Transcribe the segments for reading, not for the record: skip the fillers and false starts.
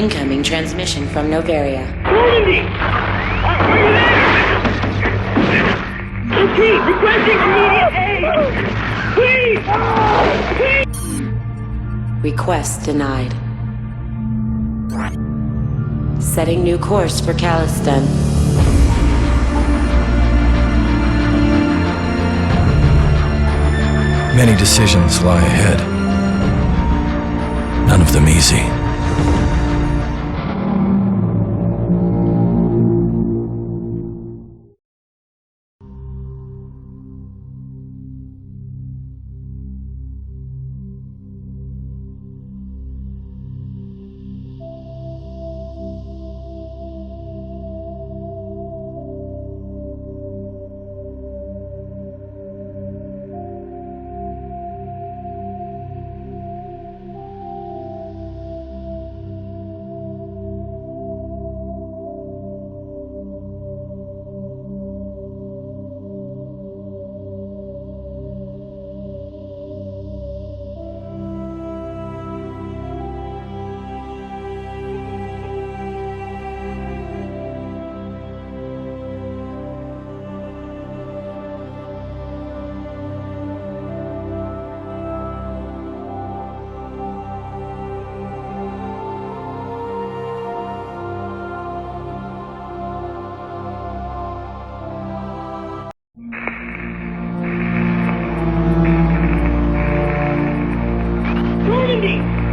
Incoming transmission from Novaria. Normandy! Are you there? Okay, requesting immediate aid! Please! Request denied. Setting new course for Caliston. Many decisions lie ahead. None of them easy.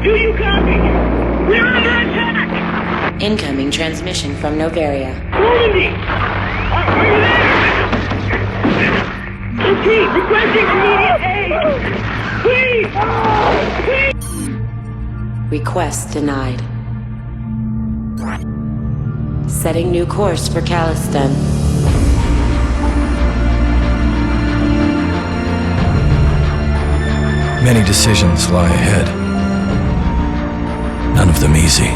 Do you copy? We're under attack! Incoming transmission from Novaria. Normandy! Are you there? Okay, requesting immediate aid! Please! Request denied. Setting new course for Caliston. Many decisions lie ahead. None of them easy.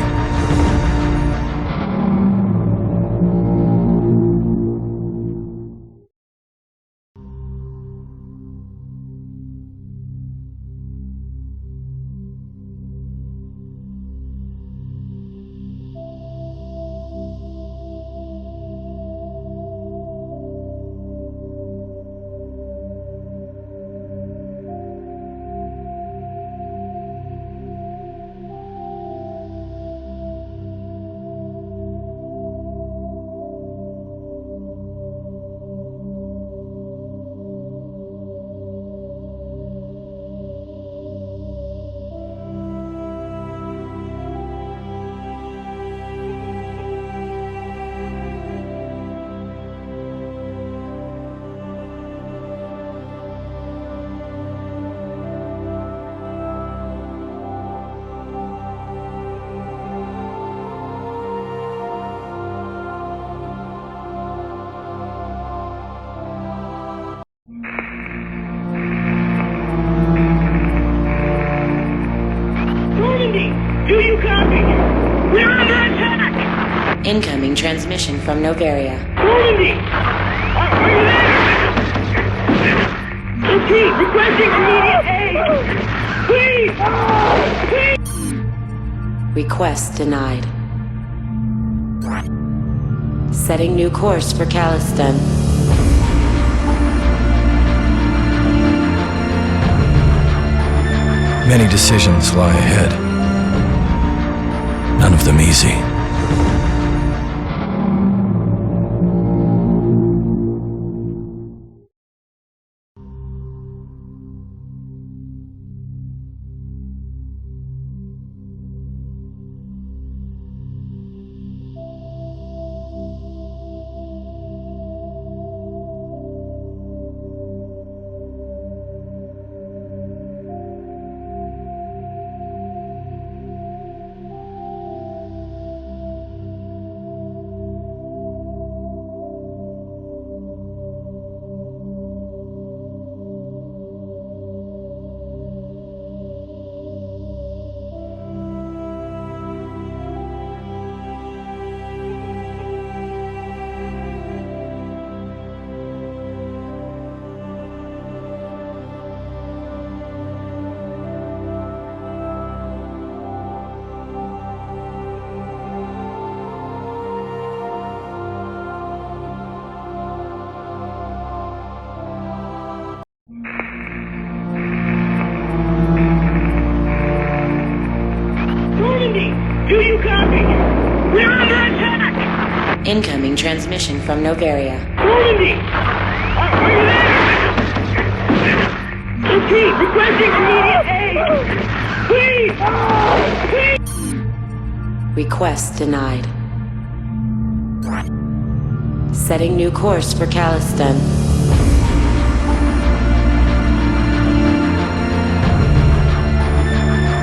Do you copy? We're under attack! Incoming transmission from Novaria. Normandy! Are you there? Okay, requesting immediate aid! Please! Request denied. Setting new course for Caliston. Many decisions lie ahead. None of them easy. Incoming transmission from Novaria. Normandy! Are you there? Okay, requesting immediate aid! Please! Please! Request denied. Setting new course for Caliston.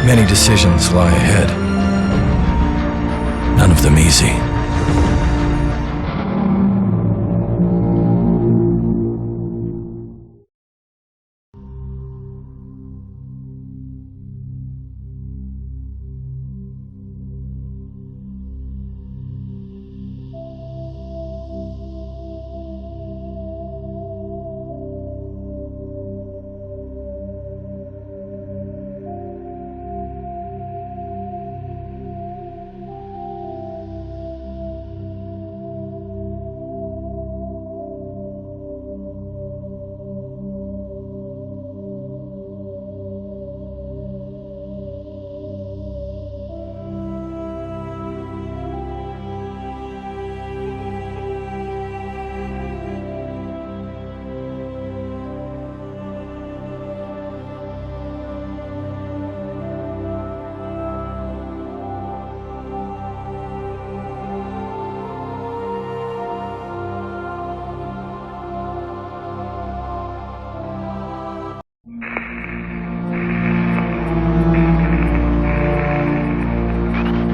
Many decisions lie ahead. None of them easy.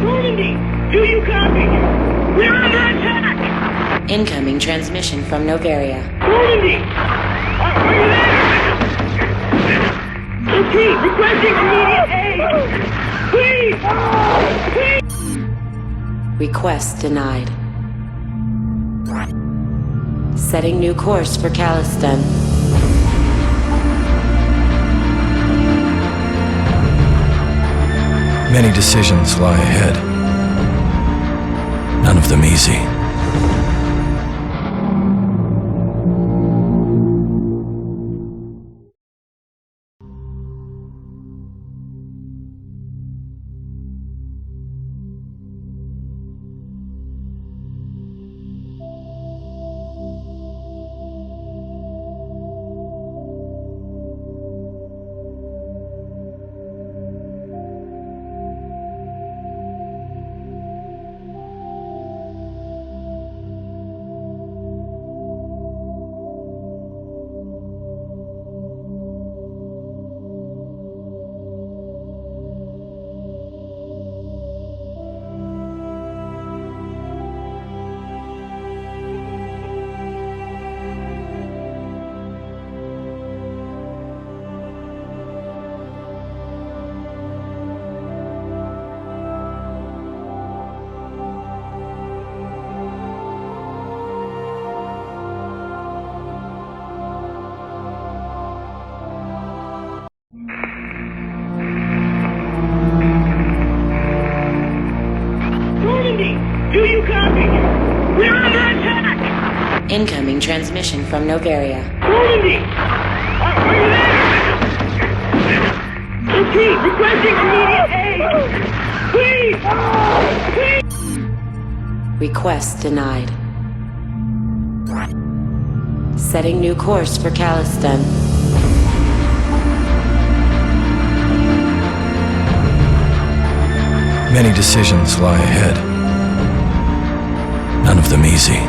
Normandy! Do you copy? We're under attack! Incoming transmission from Novaria. Normandy! Are you there? Okay, requesting immediate aid! Please! Please! Request denied. Setting new course for Caliston. Many decisions lie ahead. None of them easy. Normandy! Do you copy? We're under attack! Incoming transmission from Novaria. Normandy! Are you there? Okay, requesting immediate aid! Please! Please! Request denied. Setting new course for Caliston. Many decisions lie ahead. None of them easy.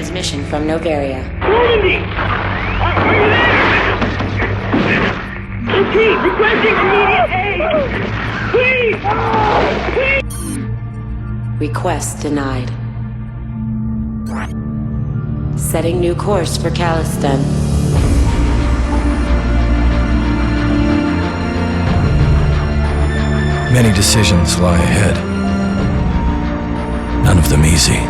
transmission from Novaria. Normandy! Are you there? Okay, requesting immediate aid! Please! Please! Request denied. Setting new course for Caliston. Many decisions lie ahead. None of them easy.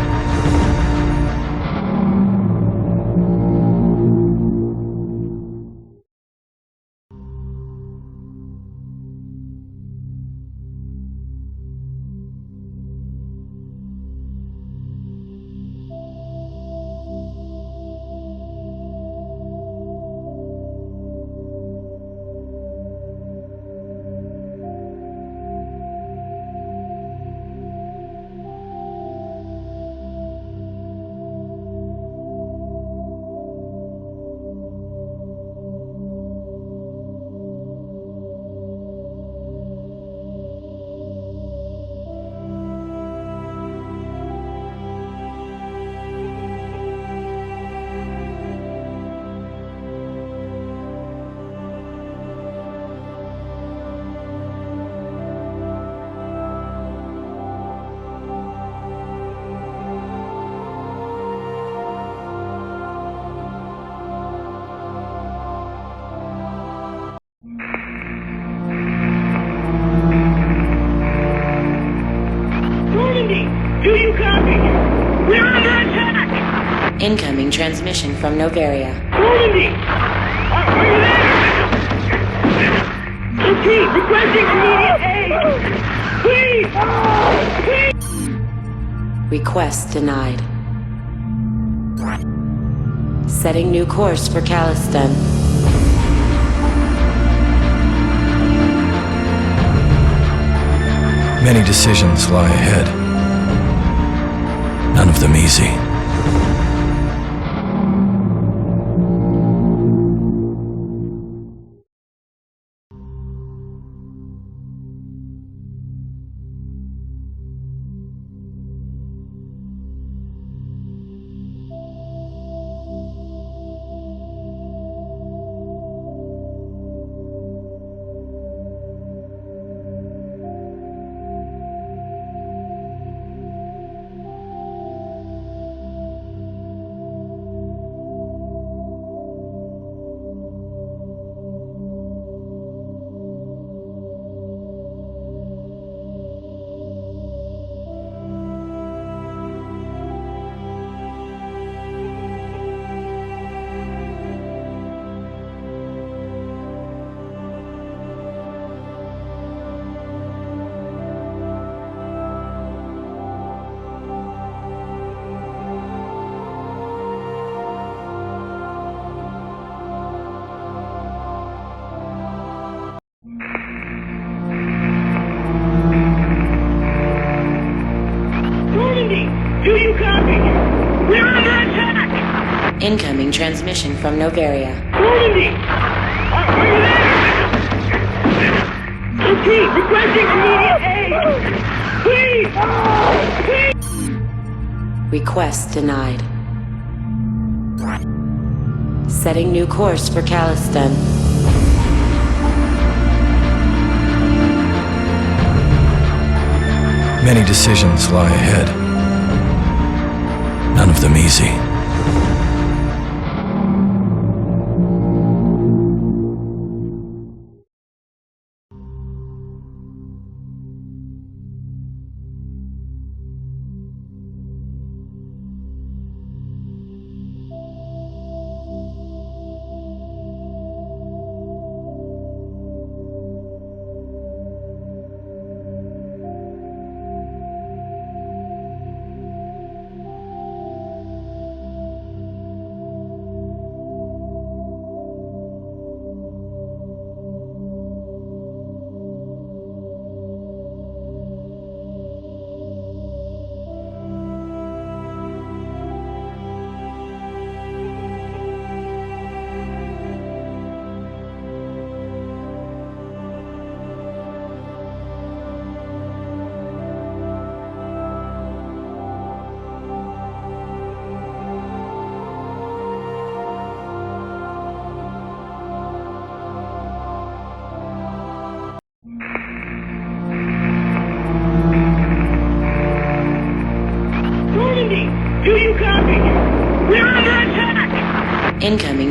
Normandy! Do you copy? We're under attack! Incoming transmission from Novaria. Normandy! Are you there? Okay, requesting immediate aid! Please! Please! Request denied. Setting new course for Caliston. Many decisions lie ahead. None of them easy. Normandy! Do you copy? We're under attack! Incoming transmission from Novaria. Normandy! Are you there? Okay, requesting immediate aid! Please! Please! Request denied. Setting new course for Caliston. Many decisions lie ahead. None of them easy.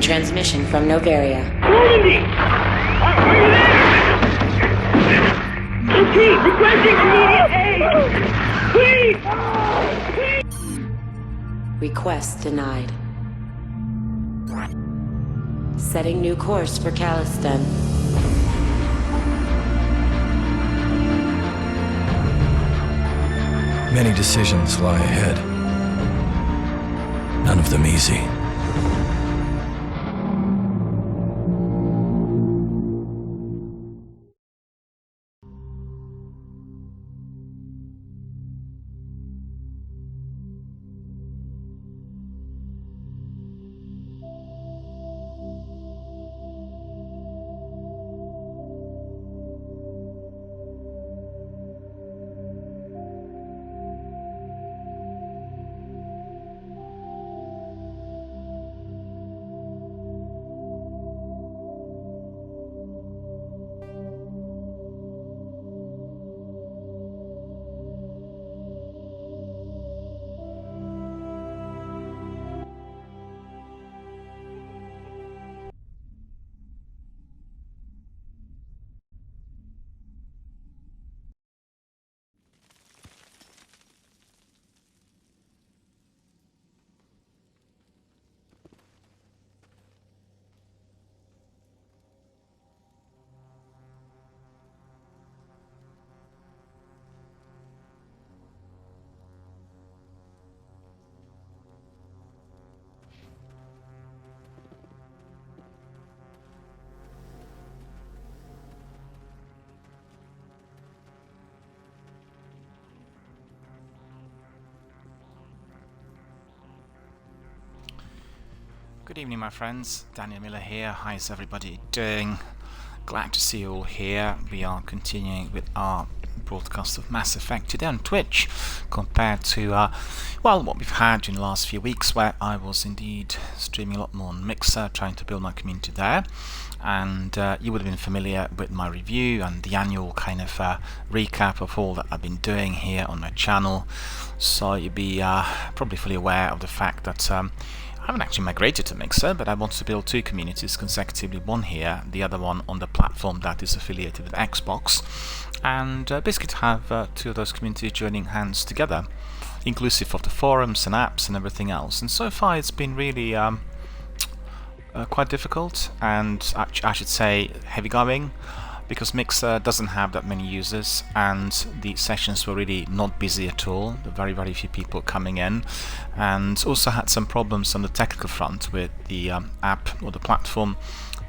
transmission from Novaria. Normandy! Are you there? Okay, requesting immediate aid! Please! Request denied. Setting new course for Caliston. Many decisions lie ahead. None of them easy. Good evening, my friends. DRBMiller here. How's everybody doing? Glad to see you all here. We are continuing with our broadcast of Mass Effect today on Twitch, compared to well, what we've had during the last few weeks, where I was indeed streaming a lot more on Mixer, trying to build my community there. And you would have been familiar with my review and the annual kind of recap of all that I've been doing here on my channel. So you'll be probably fully aware of the fact that I haven't actually migrated to Mixer, but I want to build two communities consecutively, one here, the other one on the platform that is affiliated with Xbox, and basically to have two of those communities joining hands together, inclusive of the forums and apps and everything else. And so far it's been really quite difficult, and I should say heavy going, because Mixer doesn't have that many users, and the sessions were really not busy at all. There were very few people coming in, and also had some problems on the technical front with the app or the platform.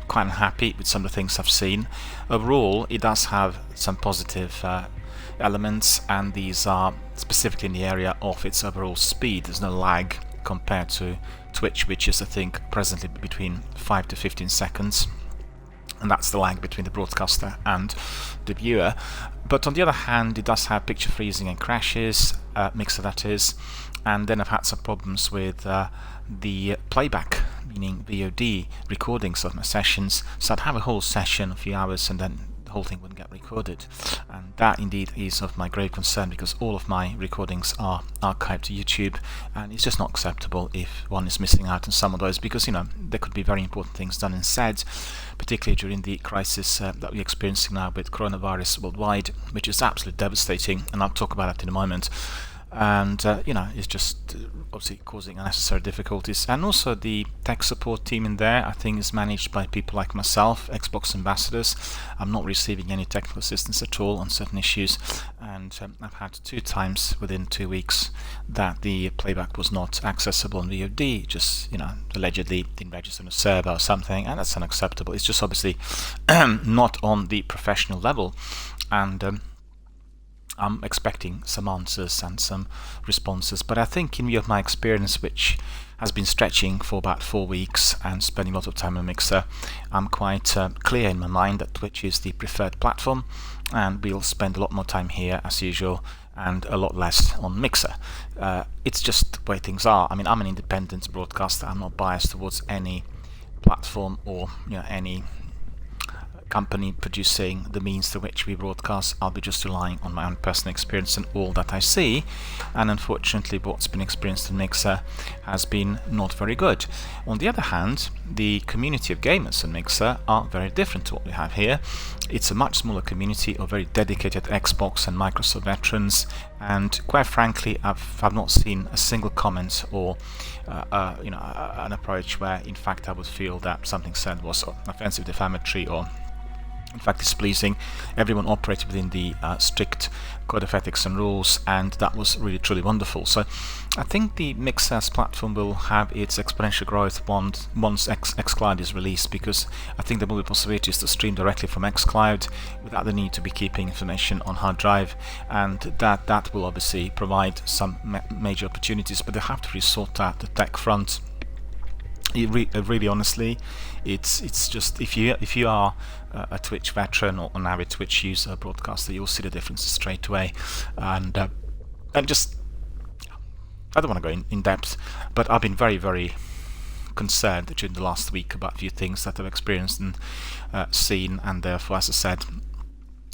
Quite unhappy with some of the things I've seen. Overall, it does have some positive elements, and these are specifically in the area of its overall speed. There's no lag compared to Twitch, which is, I think, presently between 5 to 15 seconds. And that's the lag between the broadcaster and the viewer. But on the other hand, it does have picture freezing and crashes, Mixer that is, and then I've had some problems with the playback, meaning VOD recordings of my sessions. So I'd have a whole session, a few hours, and then the whole thing wouldn't get recorded. And that indeed is of my grave concern, because all of my recordings are archived to YouTube, and it's just not acceptable if one is missing out on some of those, because, you know, there could be very important things done and said, particularly during the crisis that we're experiencing now with coronavirus worldwide, which is absolutely devastating, and I'll talk about that in a moment. And you know, it's just obviously causing unnecessary difficulties. And also the tech support team in there, I think, is managed by people like myself, Xbox ambassadors. I'm not receiving any technical assistance at all on certain issues, and I've had 2 times within 2 weeks that the playback was not accessible on VOD, just, you know, allegedly didn't register on a server or something, and that's unacceptable. It's just obviously not on the professional level, and I'm expecting some answers and some responses. But I think, in view of my experience, which has been stretching for about 4 weeks and spending a lot of time on Mixer, I'm quite clear in my mind that Twitch is the preferred platform, and we'll spend a lot more time here as usual and a lot less on Mixer. It's just the way things are. I mean, I'm an independent broadcaster. I'm not biased towards any platform or, you know, any company producing the means to which we broadcast. I'll be just relying on my own personal experience and all that I see, and unfortunately what's been experienced in Mixer has been not very good. On the other hand, the community of gamers on Mixer are very different to what we have here. It's a much smaller community of very dedicated Xbox and Microsoft veterans, and quite frankly, I've not seen a single comment or an approach where in fact I would feel that something said was offensive, defamatory, or in fact displeasing. Everyone operated within the strict code of ethics and rules, and that was really truly wonderful. So I think the Mixer's platform will have its exponential growth once xCloud is released, because I think there will be possibilities to stream directly from xCloud without the need to be keeping information on hard drive, and that will obviously provide some major opportunities, but they have to resort at the tech front. Really honestly, it's just if you are a Twitch veteran or an avid Twitch user, broadcaster, you'll see the differences straight away. And just, I don't want to go in depth, but I've been very, very concerned during the last week about a few things that I've experienced and seen, and therefore, as I said,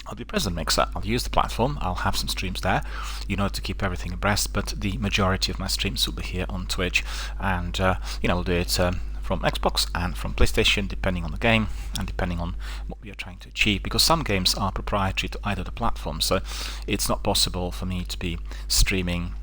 I'll be present Mixer. I'll use the platform. I'll have some streams there, to keep everything abreast. But the majority of my streams will be here on Twitch, and we'll do it from Xbox and from PlayStation, depending on the game and depending on what we are trying to achieve. Because some games are proprietary to either the platform, so it's not possible for me to be streaming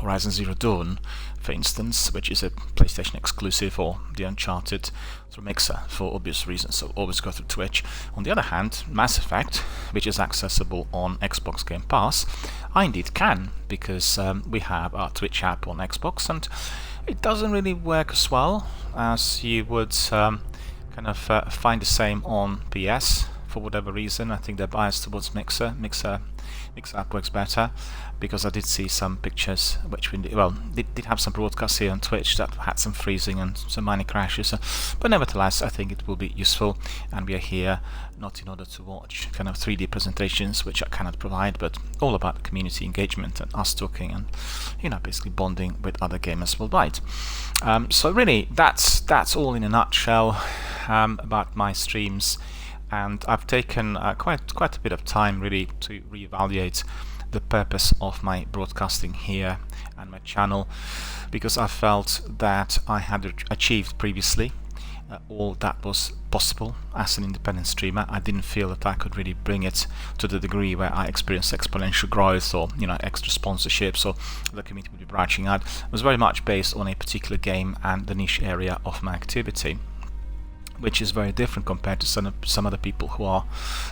Horizon Zero Dawn, for instance, which is a PlayStation exclusive, or the Uncharted, through Mixer for obvious reasons, so always go through Twitch. On the other hand, Mass Effect, which is accessible on Xbox Game Pass, I indeed can, because we have our Twitch app on Xbox, and it doesn't really work as well as you would find the same on PS. For whatever reason, I think they're biased towards Mixer. Mixer app works better, because I did see some pictures which did have some broadcasts here on Twitch that had some freezing and some minor crashes, but nevertheless I think it will be useful, and we are here not in order to watch 3D presentations, which I cannot provide, but all about community engagement and us talking and basically bonding with other gamers worldwide. So really that's all in a nutshell about my streams. And I've taken quite a bit of time really to reevaluate the purpose of my broadcasting here and my channel, because I felt that I had achieved previously all that was possible as an independent streamer. I didn't feel that I could really bring it to the degree where I experienced exponential growth, or extra sponsorships, or the community would be branching out. It was very much based on a particular game and the niche area of my activity, which is very different compared to some other people who are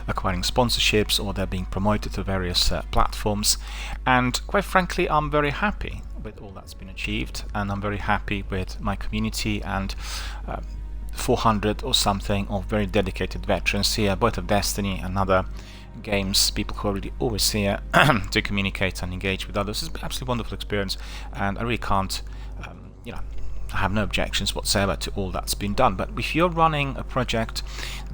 acquiring sponsorships, or they're being promoted to various platforms. And quite frankly, I'm very happy with all that's been achieved, and I'm very happy with my community and 400 or something of very dedicated veterans here, both of Destiny and other games, people who are really always here to communicate and engage with others. It's been an absolutely wonderful experience, and I really can't, I have no objections whatsoever to all that's been done. But if you're running a project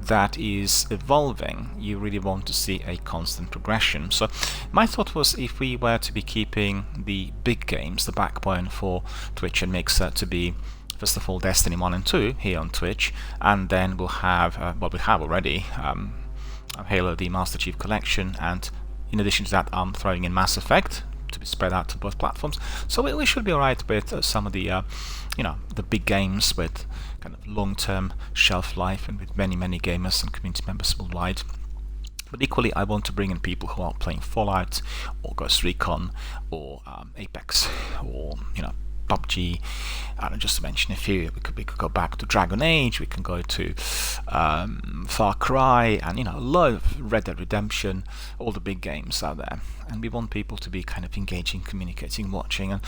that is evolving, you really want to see a constant progression. So my thought was, if we were to be keeping the big games, the backbone for Twitch and Mixer, to be first of all Destiny 1 and 2 here on Twitch, and then we'll have what we have already, Halo the Master Chief Collection, and in addition to that I'm throwing in Mass Effect to be spread out to both platforms. So we should be alright with some of the the big games with kind of long-term shelf life, and with many gamers and community members worldwide. But equally, I want to bring in people who are playing Fallout or Ghost Recon or Apex or PUBG, and just to mention a few. We could go back to Dragon Age, we can go to Far Cry, and a lot of Red Dead Redemption, all the big games out there. And we want people to be kind of engaging, communicating, watching, and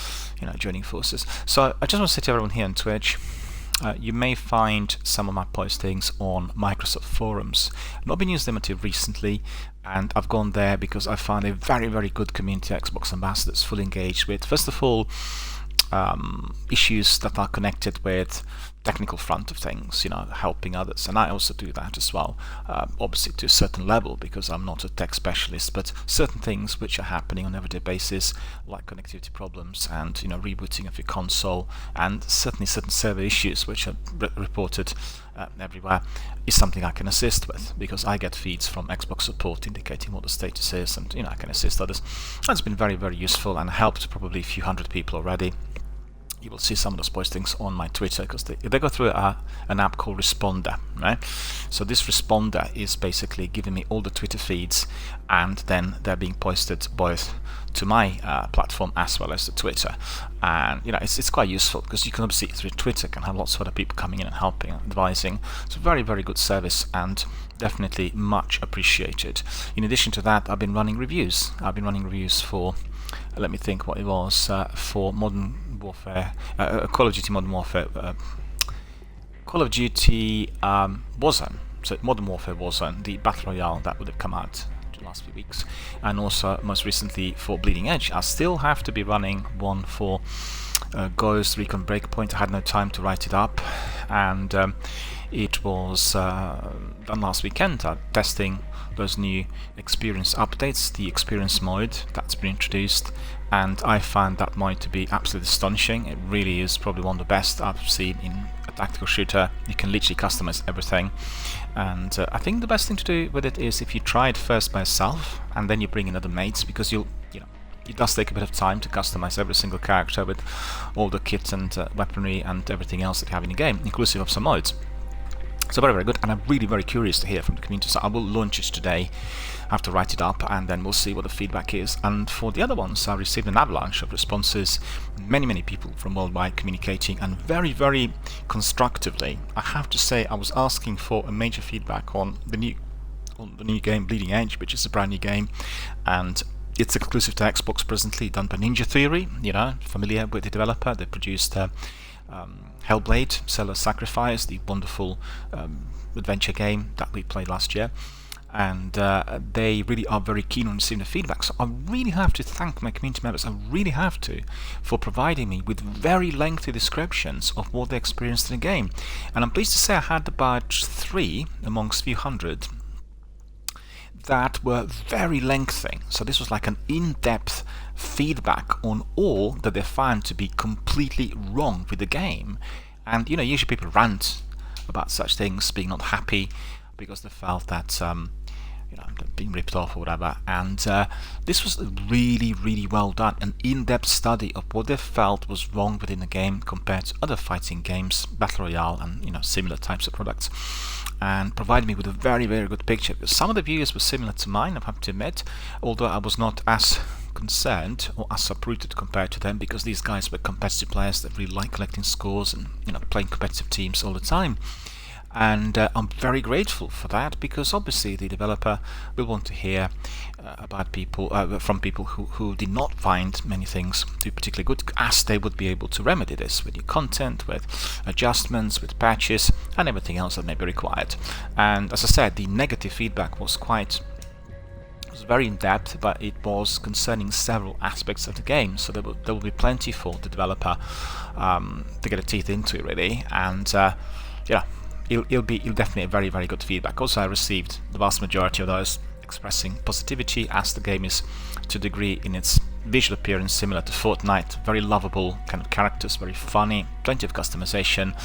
joining forces. So I just want to say to everyone here on Twitch, you may find some of my postings on Microsoft forums. I've not been using them until recently, and I've gone there because I found a very good community of Xbox ambassadors fully engaged with, first of all, issues that are connected with technical front of things, helping others, and I also do that as well, obviously to a certain level, because I'm not a tech specialist, but certain things which are happening on an everyday basis, like connectivity problems and rebooting of your console, and certainly certain server issues which are reported everywhere, is something I can assist with, because I get feeds from Xbox support indicating what the status is, and I can assist others. That's been very useful and helped probably a few hundred people already. you will see some of those postings on my Twitter, because they go through an app called Responder, right? So this Responder is basically giving me all the Twitter feeds, and then they're being posted both to my platform as well as the Twitter. And it's quite useful, because you can obviously through Twitter can have lots of other people coming in and helping, advising. It's a very, very good service and definitely much appreciated. In addition to that, I've been running reviews. I've been running reviews for, let me think what it was, for Modern Warfare, Call of Duty Modern Warfare, Call of Duty Warzone, so Modern Warfare Warzone, the Battle Royale that would have come out the last few weeks, and also most recently for Bleeding Edge. I still have to be running one for Ghost Recon Breakpoint. I had no time to write it up, and it was done last weekend, testing those new experience updates, the experience mode that's been introduced, and I found that mode to be absolutely astonishing. It really is probably one of the best I've seen in a tactical shooter. You can literally customize everything, and I think the best thing to do with it is if you try it first by yourself and then you bring in other mates, because it does take a bit of time to customize every single character with all the kit and weaponry and everything else that you have in the game, inclusive of some modes. So very, very good, and I'm really very curious to hear from the community, so I will launch it today. I have to write it up, and then we'll see what the feedback is. And for the other ones, I received an avalanche of responses, many people from worldwide communicating, and very, very constructively. I have to say, I was asking for a major feedback on the new game Bleeding Edge, which is a brand new game, and it's exclusive to Xbox presently, done by Ninja Theory. Familiar with the developer. They produced Hellblade, Seller's Sacrifice, the wonderful adventure game that we played last year, and they really are very keen on receiving the feedback. So I really have to thank my community members, I really have to, for providing me with very lengthy descriptions of what they experienced in the game. And I'm pleased to say I had about 3 amongst a few hundred that were very lengthy. So this was like an in-depth feedback on all that they found to be completely wrong with the game. And usually people rant about such things, being not happy because they felt that being ripped off or whatever. And this was really, really well done, an in-depth study of what they felt was wrong within the game compared to other fighting games, Battle Royale, and similar types of products, and provided me with a very, very good picture. Because some of the views were similar to mine, I have to admit, although I was not as concerned or as uprooted compared to them, because these guys were competitive players that really like collecting scores and playing competitive teams all the time. And I'm very grateful for that, because obviously the developer will want to hear about people from people who did not find many things to be particularly good, as they would be able to remedy this with new content, with adjustments, with patches, and everything else that may be required. And as I said, the negative feedback was very in depth, but it was concerning several aspects of the game. So there will be plenty for the developer to get a teeth into, really. And It'll definitely a very, very good feedback. Also, I received the vast majority of those expressing positivity, as the game is to a degree in its visual appearance similar to Fortnite. Very lovable kind of characters, very funny, plenty of customization.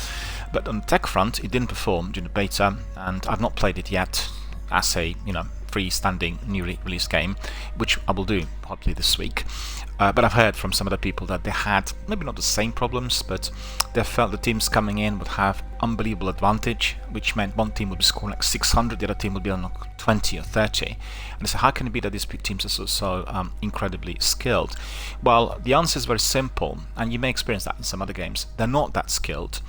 But on the tech front, it didn't perform during the beta, and I've not played it yet as a freestanding newly released game, which I will do hopefully this week. But I've heard from some other people that they had maybe not the same problems, but they felt the teams coming in would have unbelievable advantage, which meant one team would be scoring like 600, the other team would be on like 20 or 30. And they said, how can it be that these big teams are so incredibly skilled? Well, the answer is very simple, and you may experience that in some other games. They're not that skilled.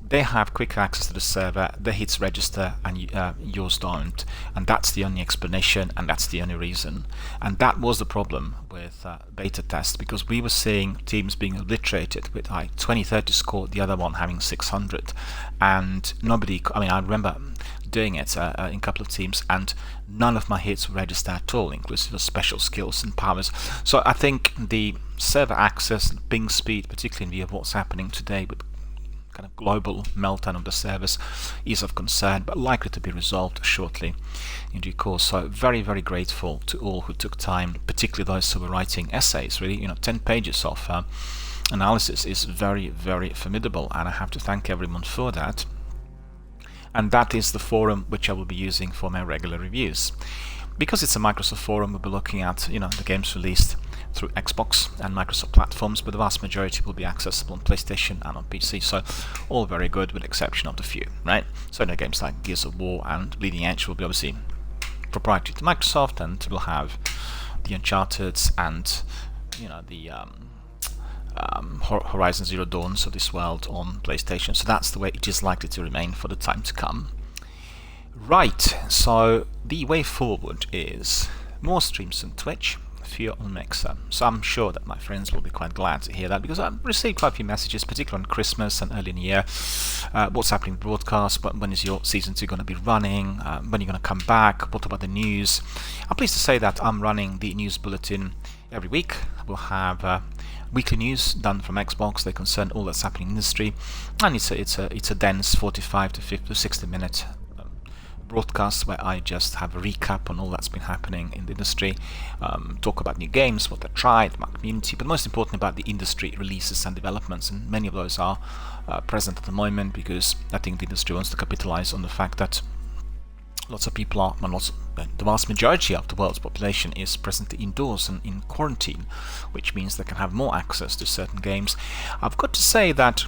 They have quick access to the server, they hit register, and yours don't. And that's the only explanation, and that's the only reason. And that was the problem with beta test, because we were seeing teams being obliterated with 20-30 score, the other one having 600. And nobody, I remember doing it in a couple of teams, and none of my hits were registered at all, inclusive of special skills and powers. So I think the server access, ping speed, particularly in view of what's happening today with kind of global meltdown of the servers, is of concern, but likely to be resolved shortly in due course. So very, very grateful to all who took time, particularly those who were writing essays. Really, 10 pages of analysis is very, very formidable, and I have to thank everyone for that. And that is the forum which I will be using for my regular reviews. Because it's a Microsoft forum, we'll be looking at the games released through Xbox and Microsoft platforms, but the vast majority will be accessible on PlayStation and on PC, so all very good with the exception of the few, right? So no games like Gears of War and Bleeding Edge will be obviously proprietary to Microsoft, and we'll have the Uncharted's and the Horizon Zero Dawns of this world on PlayStation. So that's the way it is likely to remain for the time to come. Right, so the way forward is more streams on Twitch, fewer on Mixer. So I'm sure that my friends will be quite glad to hear that, because I've received quite a few messages, particularly on Christmas and early in the year. What's happening with broadcast? When is your season 2 going to be running? When are you going to come back? What about the news? I'm pleased to say that I'm running the news bulletin every week. We'll have weekly news done from Xbox. They concern all that's happening in the industry, and it's a dense 45 to 50 to 60 minute broadcast where I just have a recap on all that's been happening in the industry, talk about new games, what they tried, my community, but most important about the industry releases and developments, and many of those are present at the moment, because I think the industry wants to capitalize on the fact that lots of people are, and the vast majority of the world's population is presently indoors and in quarantine, which means they can have more access to certain games. I've got to say that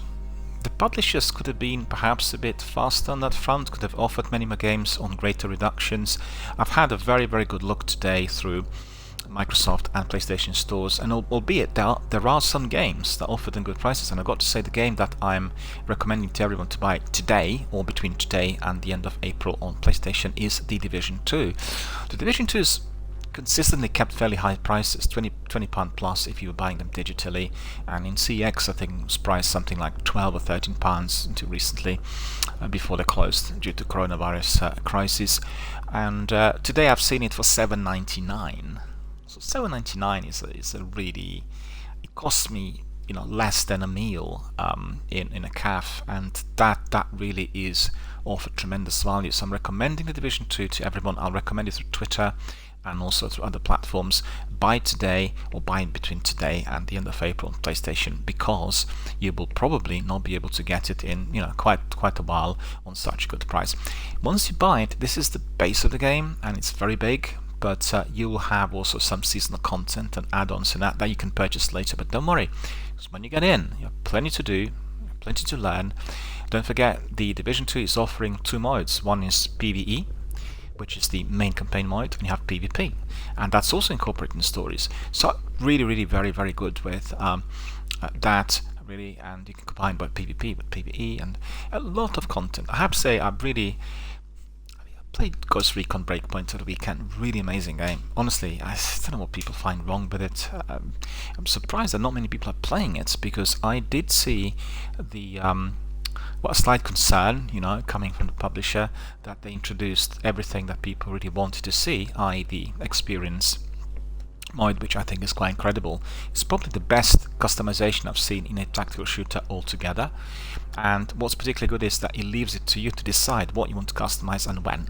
the publishers could have been perhaps a bit faster on that front, could have offered many more games on greater reductions. I've had a very, very good look today through Microsoft and PlayStation stores, and albeit there are some games that are offered in good prices, and I've got to say the game that I'm recommending to everyone to buy today, or between today and the end of April on PlayStation, is The Division 2. The Division 2 is consistently kept fairly high prices, £20 plus if you were buying them digitally, and in CX I think it was priced something like £12 or £13 until recently, before they closed due to coronavirus crisis. And today I've seen it for £7.99. So £7.99 is a really, it costs me less than a meal in a cafe, and that really is offered tremendous value. So I'm recommending The Division 2 to everyone. I'll recommend it through Twitter and also through other platforms. Buy today, or buy in between today and the end of April on PlayStation, because you will probably not be able to get it in quite a while on such a good price. Once you buy it, this is the base of the game, and it's very big, but you will have also some seasonal content and add-ons in that you can purchase later. But don't worry, because when you get in, you have plenty to do, plenty to learn. Don't forget, the Division 2 is offering 2 modes. One is PvE, which is the main campaign mode, and you have PvP, and that's also incorporated in stories. So really very, very good with that, really, and you can combine both PvP with PvE, and a lot of content. I have to say, I played Ghost Recon Breakpoint over the weekend. Really amazing game. Honestly, I don't know what people find wrong with it. I'm surprised that not many people are playing it, because I did see the a slight concern, coming from the publisher, that they introduced everything that people really wanted to see, i.e. the experience mode, which I think is quite incredible. It's probably the best customization I've seen in a tactical shooter altogether, and what's particularly good is that it leaves it to you to decide what you want to customize and when.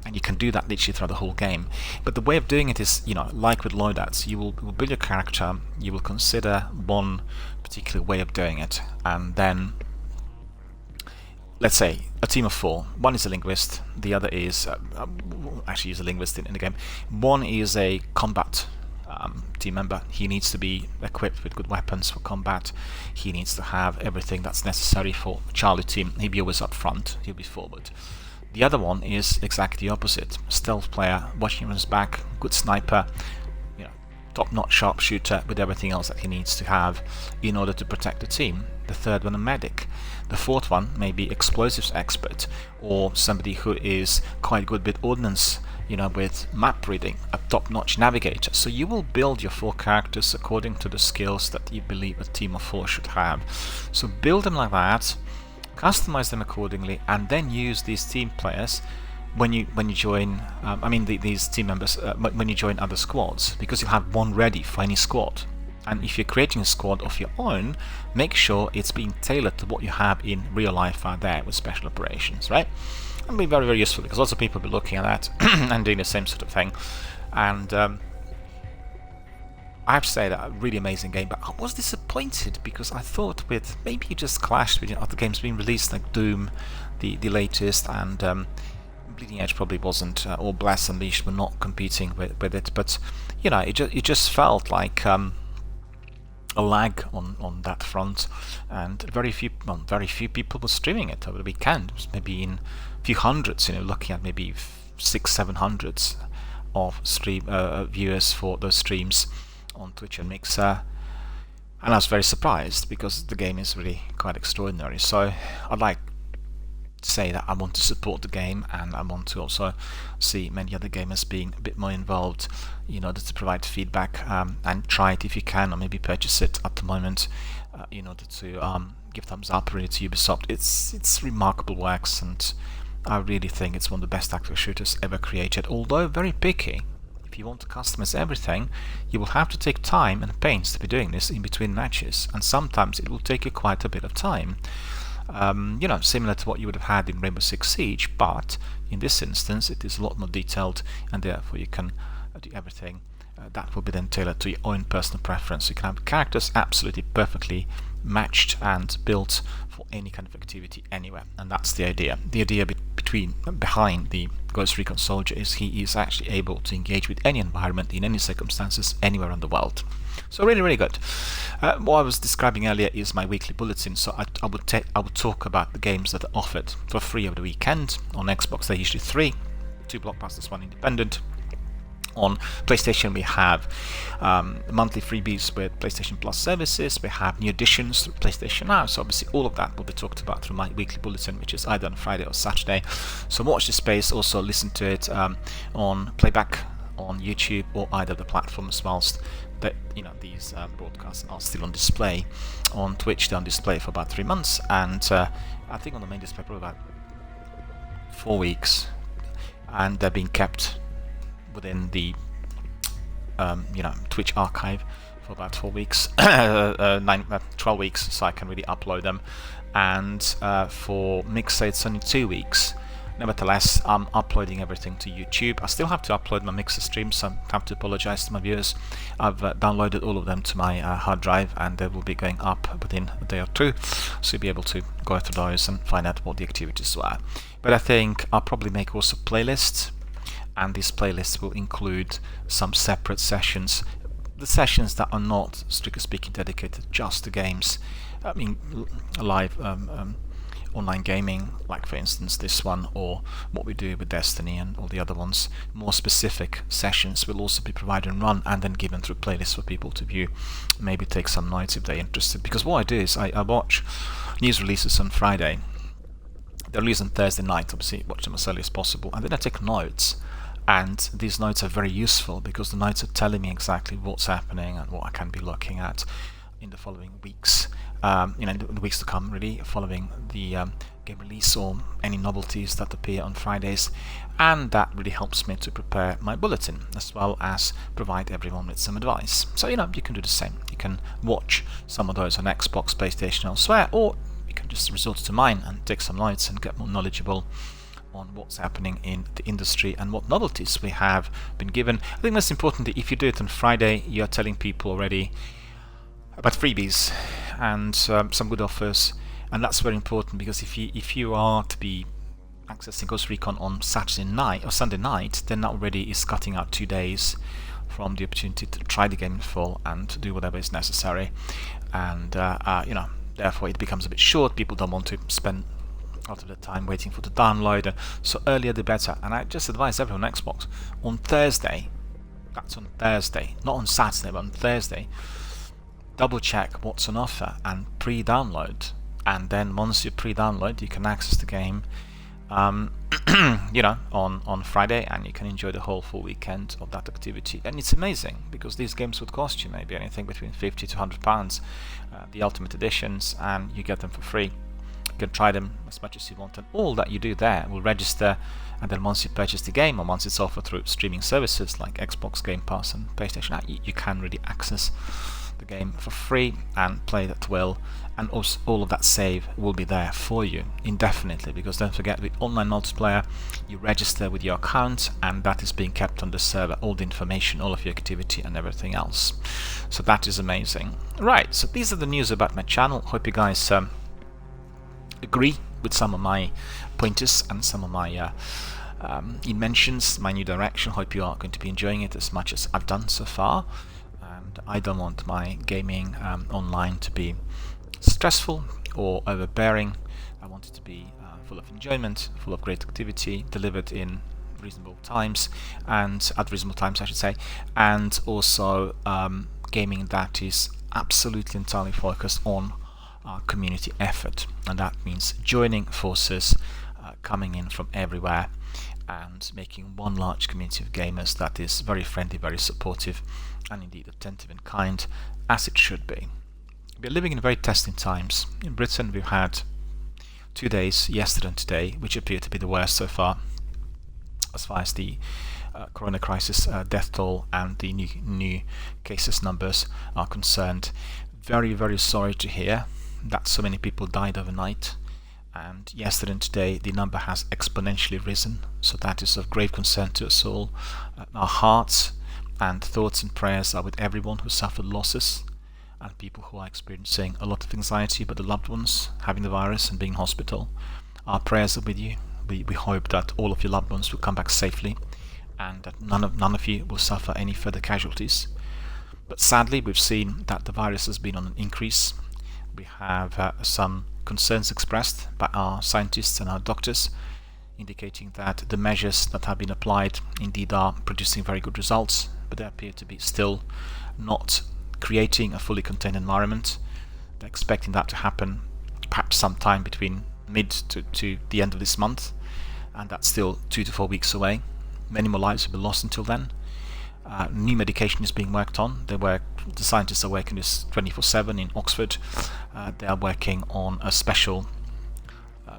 And you can do that literally throughout the whole game. But the way of doing it is, like with loadouts, you will build your character, you will consider one particular way of doing it, and then let's say a team of 4. One is a linguist, the other is actually is a linguist in the game. One is a combat team member. He needs to be equipped with good weapons for combat. He needs to have everything that's necessary for Charlie team. He'll be always up front, he'll be forward. The other one is exactly the opposite. Stealth player, watching his back, good sniper, top-notch sharpshooter with everything else that he needs to have in order to protect the team. The third one, a medic. The fourth one may be explosives expert, or somebody who is quite good with ordnance, with map reading, a top-notch navigator. So you will build your 4 characters according to the skills that you believe a team of 4 should have. So build them like that, customize them accordingly, and then use these team players when you join, these team members, when you join other squads, because you'll have one ready for any squad. And if you're creating a squad of your own, make sure it's being tailored to what you have in real life out there with special operations, right? It'll be very, very useful, because lots of people will be looking at that and doing the same sort of thing. And I have to say that a really amazing game, but I was disappointed, because I thought with maybe it just clashed with other games being released, like Doom, the latest, and Bleeding Edge probably wasn't, or Blast Unleashed were not competing with it, but you know, it just felt like a lag on that front, and very few people were streaming it over the weekend. It was maybe in a few hundreds, you know, looking at maybe 600-700 of stream viewers for those streams on Twitch and Mixer. And I was very surprised because the game is really quite extraordinary. So I'd like to say that I want to support the game, and I want to also see many other gamers being a bit more involved in order to provide feedback, and try it if you can, or maybe purchase it at the moment in order to give thumbs up really to Ubisoft. It's remarkable works, and I really think it's one of the best tactical shooters ever created, although very picky. If you want to customize everything, you will have to take time and pains to be doing this in between matches, and sometimes it will take you quite a bit of time. You know, similar to what you would have had in Rainbow Six Siege, but in this instance it is a lot more detailed, and therefore you can do everything that will be then tailored to your own personal preference. You can have characters absolutely perfectly matched and built for any kind of activity anywhere, and that's the idea. The idea behind the Ghost Recon Soldier is he is actually able to engage with any environment in any circumstances anywhere in the world. So really good. What I was describing earlier is my weekly bulletin, so I would talk about the games that are offered for free over the weekend. On Xbox they're usually 3, 2 blockbusters, 1 independent. On PlayStation we have monthly freebies with PlayStation Plus services, we have new additions to PlayStation Now, so obviously all of that will be talked about through my weekly bulletin, which is either on Friday or Saturday. So watch this space, also listen to it on playback on YouTube or either of the platforms, whilst these broadcasts are still on display. On Twitch they're on display for about 3 months, and I think on the main display probably about 4 weeks, and they're being kept within the Twitch archive for about 4 weeks, 12 weeks, so I can really upload them. And for Mixer it's only 2 weeks. Nevertheless, I'm uploading everything to YouTube. I still have to upload my Mixer streams, so I have to apologize to my viewers. I've downloaded all of them to my hard drive, and they will be going up within a day or 2, so you'll be able to go through those and find out what the activities were. But I think I'll probably make also playlists, and these playlists will include some separate sessions, the sessions that are not, strictly speaking, dedicated just to games. I mean, live online gaming, like for instance this one, or what we do with Destiny and all the other ones. More specific sessions will also be provided and run, and then given through playlists for people to view, maybe take some notes if they're interested. Because what I do is I watch news releases on Friday, they're released on Thursday night, obviously watch them as early as possible, and then I take notes. And these notes are very useful because the notes are telling me exactly what's happening and what I can be looking at in the following weeks, in the weeks to come, really, following the game release or any novelties that appear on Fridays. And that really helps me to prepare my bulletin, as well as provide everyone with some advice. So you can do the same. You can watch some of those on Xbox, PlayStation, elsewhere, or you can just resort to mine and take some notes and get more knowledgeable on what's happening in the industry and what novelties we have been given. I think that's important that if you do it on Friday, you're telling people already about freebies and some good offers, and that's very important, because if you are to be accessing Ghost Recon on Saturday night or Sunday night, then that already is cutting out 2 days from the opportunity to try the game in full and to do whatever is necessary, and therefore it becomes a bit short. People don't want to spend a lot of the time waiting for the download, and so earlier the better. And I just advise everyone on Xbox, on Thursday, that's on Thursday, not on Saturday, but on Thursday, double check what's on offer and pre-download, and then once you pre-download you can access the game on Friday, and you can enjoy the whole full weekend of that activity. And it's amazing because these games would cost you maybe anything between £50 to £100, the ultimate editions, and you get them for free. You can try them as much as you want, and all that you do there will register, and then once you purchase the game, or once it's offered through streaming services like Xbox Game Pass and PlayStation, you can really access the game for free and play it at will, and also all of that save will be there for you indefinitely, because don't forget, with online multiplayer you register with your account, and that is being kept on the server, all the information, all of your activity and everything else. So that is amazing. Right, so these are the news about my channel. Hope you guys agree with some of my pointers and some of my It mentions my new direction. Hope you are going to be enjoying it as much as I've done so far. And I don't want my gaming online to be stressful or overbearing. I want it to be full of enjoyment, full of great activity, delivered in reasonable times, and at reasonable times I should say, and also gaming that is absolutely entirely focused on community effort, and that means joining forces, coming in from everywhere and making one large community of gamers that is very friendly, very supportive, and indeed attentive and kind, as it should be. We're living in very testing times. In Britain we've had 2 days, yesterday and today, which appear to be the worst so far as the corona crisis death toll and the new cases numbers are concerned. Very, very sorry to hear that so many people died overnight, and yesterday and today the number has exponentially risen, so that is of great concern to us all. Our hearts and thoughts and prayers are with everyone who suffered losses and people who are experiencing a lot of anxiety about the loved ones having the virus and being in hospital. Our prayers are with you. We hope that all of your loved ones will come back safely and that none of you will suffer any further casualties. But sadly, we've seen that the virus has been on an increase. We have some concerns expressed by our scientists and our doctors, indicating that the measures that have been applied indeed are producing very good results, but they appear to be still not creating a fully contained environment. They're expecting that to happen perhaps sometime between mid to the end of this month, and that's still 2 to 4 weeks away. Many more lives will be lost until then. New medication is being worked on. The scientists are working this 24/7 in Oxford. They are working on a special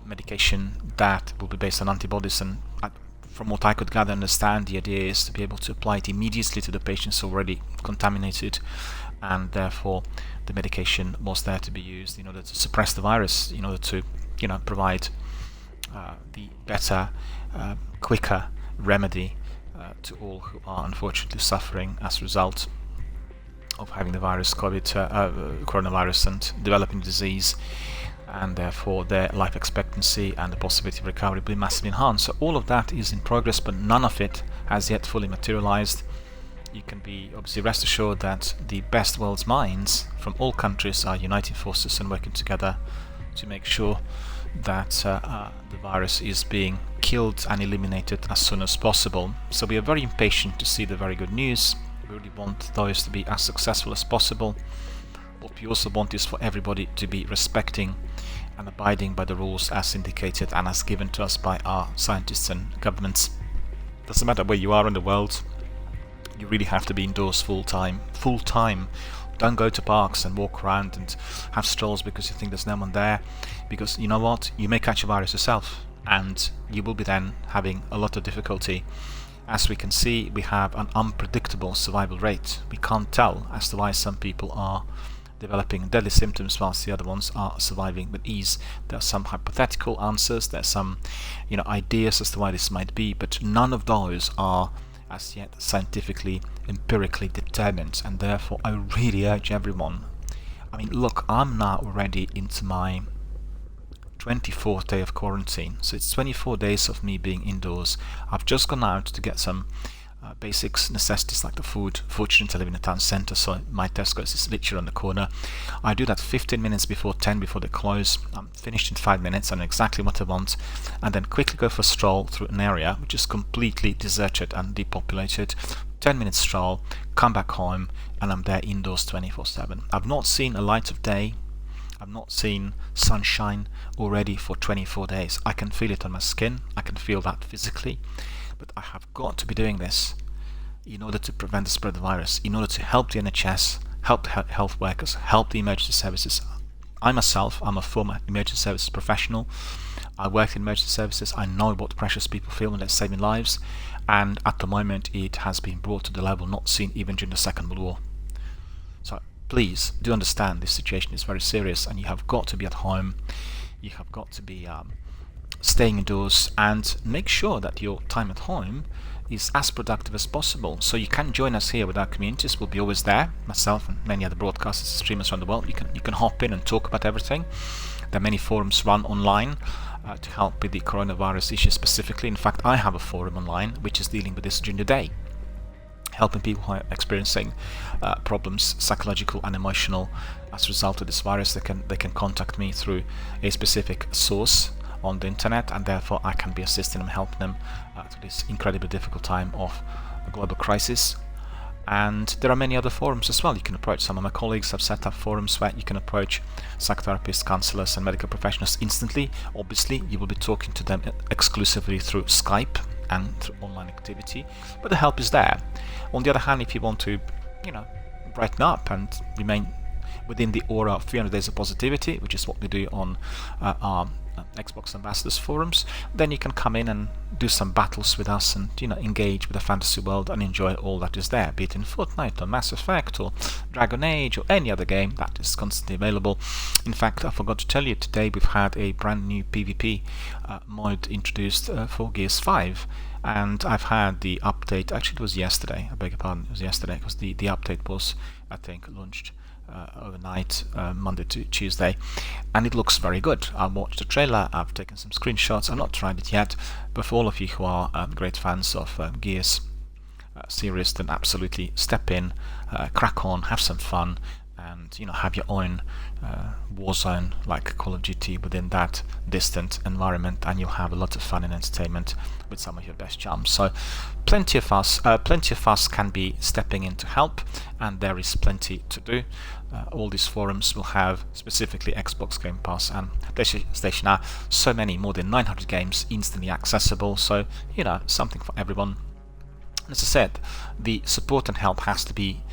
medication that will be based on antibodies, and from what I could gather and understand, the idea is to be able to apply it immediately to the patients already contaminated, and therefore the medication was there to be used in order to suppress the virus, in order to provide the better, quicker remedy to all who are unfortunately suffering as a result of having the coronavirus and developing disease, and therefore their life expectancy and the possibility of recovery will be massively enhanced. So all of that is in progress, but none of it has yet fully materialized. You can be obviously rest assured that the best world's minds from all countries are uniting forces and working together to make sure that the virus is being killed and eliminated as soon as possible. So we are very impatient to see the very good news. We really want those to be as successful as possible. What we also want is for everybody to be respecting and abiding by the rules as indicated and as given to us by our scientists and governments. Doesn't matter where you are in the world, you really have to be indoors full time. Don't go to parks and walk around and have strolls because you think there's no one there, because you know what, you may catch a virus yourself and you will be then having a lot of difficulty. As we can see, we have an unpredictable survival rate. We can't tell as to why some people are developing deadly symptoms whilst the other ones are surviving with ease. There are some hypothetical answers, there are some ideas as to why this might be, but none of those are as yet scientifically, empirically determined, and therefore I really urge everyone. I mean, look, I'm now already into my 24th day of quarantine, so it's 24 days of me being indoors. I've just gone out to get some basics, necessities like the food. Fortunately, I live in a town centre, so my Tesco's is literally on the corner. I do that 15 minutes before 10, before they close. I'm finished in 5 minutes, I know exactly what I want, and then quickly go for a stroll through an area which is completely deserted and depopulated. 10 minutes stroll, come back home, and I'm there indoors 24/7. I've not seen a light of day, I've not seen sunshine already for 24 days. I can feel it on my skin, I can feel that physically, but I have got to be doing this in order to prevent the spread of the virus, in order to help the NHS, help the health workers, help the emergency services. I myself, I'm a former emergency services professional. I worked in emergency services. I know what precious people feel when they're saving lives, and at the moment it has been brought to the level not seen even during the Second World War. So please do understand this situation is very serious, and you have got to be at home, you have got to be staying indoors, and make sure that your time at home is as productive as possible. So you can join us here with our communities. We'll be always there, myself and many other broadcasters and streamers around the world. You can hop in and talk about everything. There are many forums run online to help with the coronavirus issue specifically. In fact, I have a forum online which is dealing with this during the day, helping people who are experiencing problems, psychological and emotional, as a result of this virus. They can contact me through a specific source on the internet, and therefore I can be assisting them, helping them through this incredibly difficult time of a global crisis. And there are many other forums as well. You can approach. Some of my colleagues have set up forums where you can approach psychotherapists, counselors and medical professionals instantly. Obviously, you will be talking to them exclusively through Skype and through online activity, but the help is there. On the other hand, if you want to, brighten up and remain within the aura of 300 days of positivity, which is what we do on our Xbox Ambassadors forums, then you can come in and do some battles with us and engage with the fantasy world and enjoy all that is there, be it in Fortnite or Mass Effect or Dragon Age or any other game that is constantly available. In fact, I forgot to tell you, today we've had a brand new PvP mod introduced for Gears 5, and I've had the update. Actually, it was yesterday, I beg your pardon, it was yesterday, because the update was, I think, launched overnight, Monday to Tuesday, and it looks very good. I watched the trailer, I've taken some screenshots, I've not tried it yet, but for all of you who are great fans of Gears series, then absolutely step in, crack on, have some fun, and have your own war zone like Call of Duty within that distant environment, and you'll have a lot of fun and entertainment with some of your best chums. So plenty of us can be stepping in to help, and there is plenty to do. All these forums will have specifically Xbox Game Pass and PlayStation Now. So many, more than 900 games instantly accessible, so something for everyone. As I said, the support and help has to be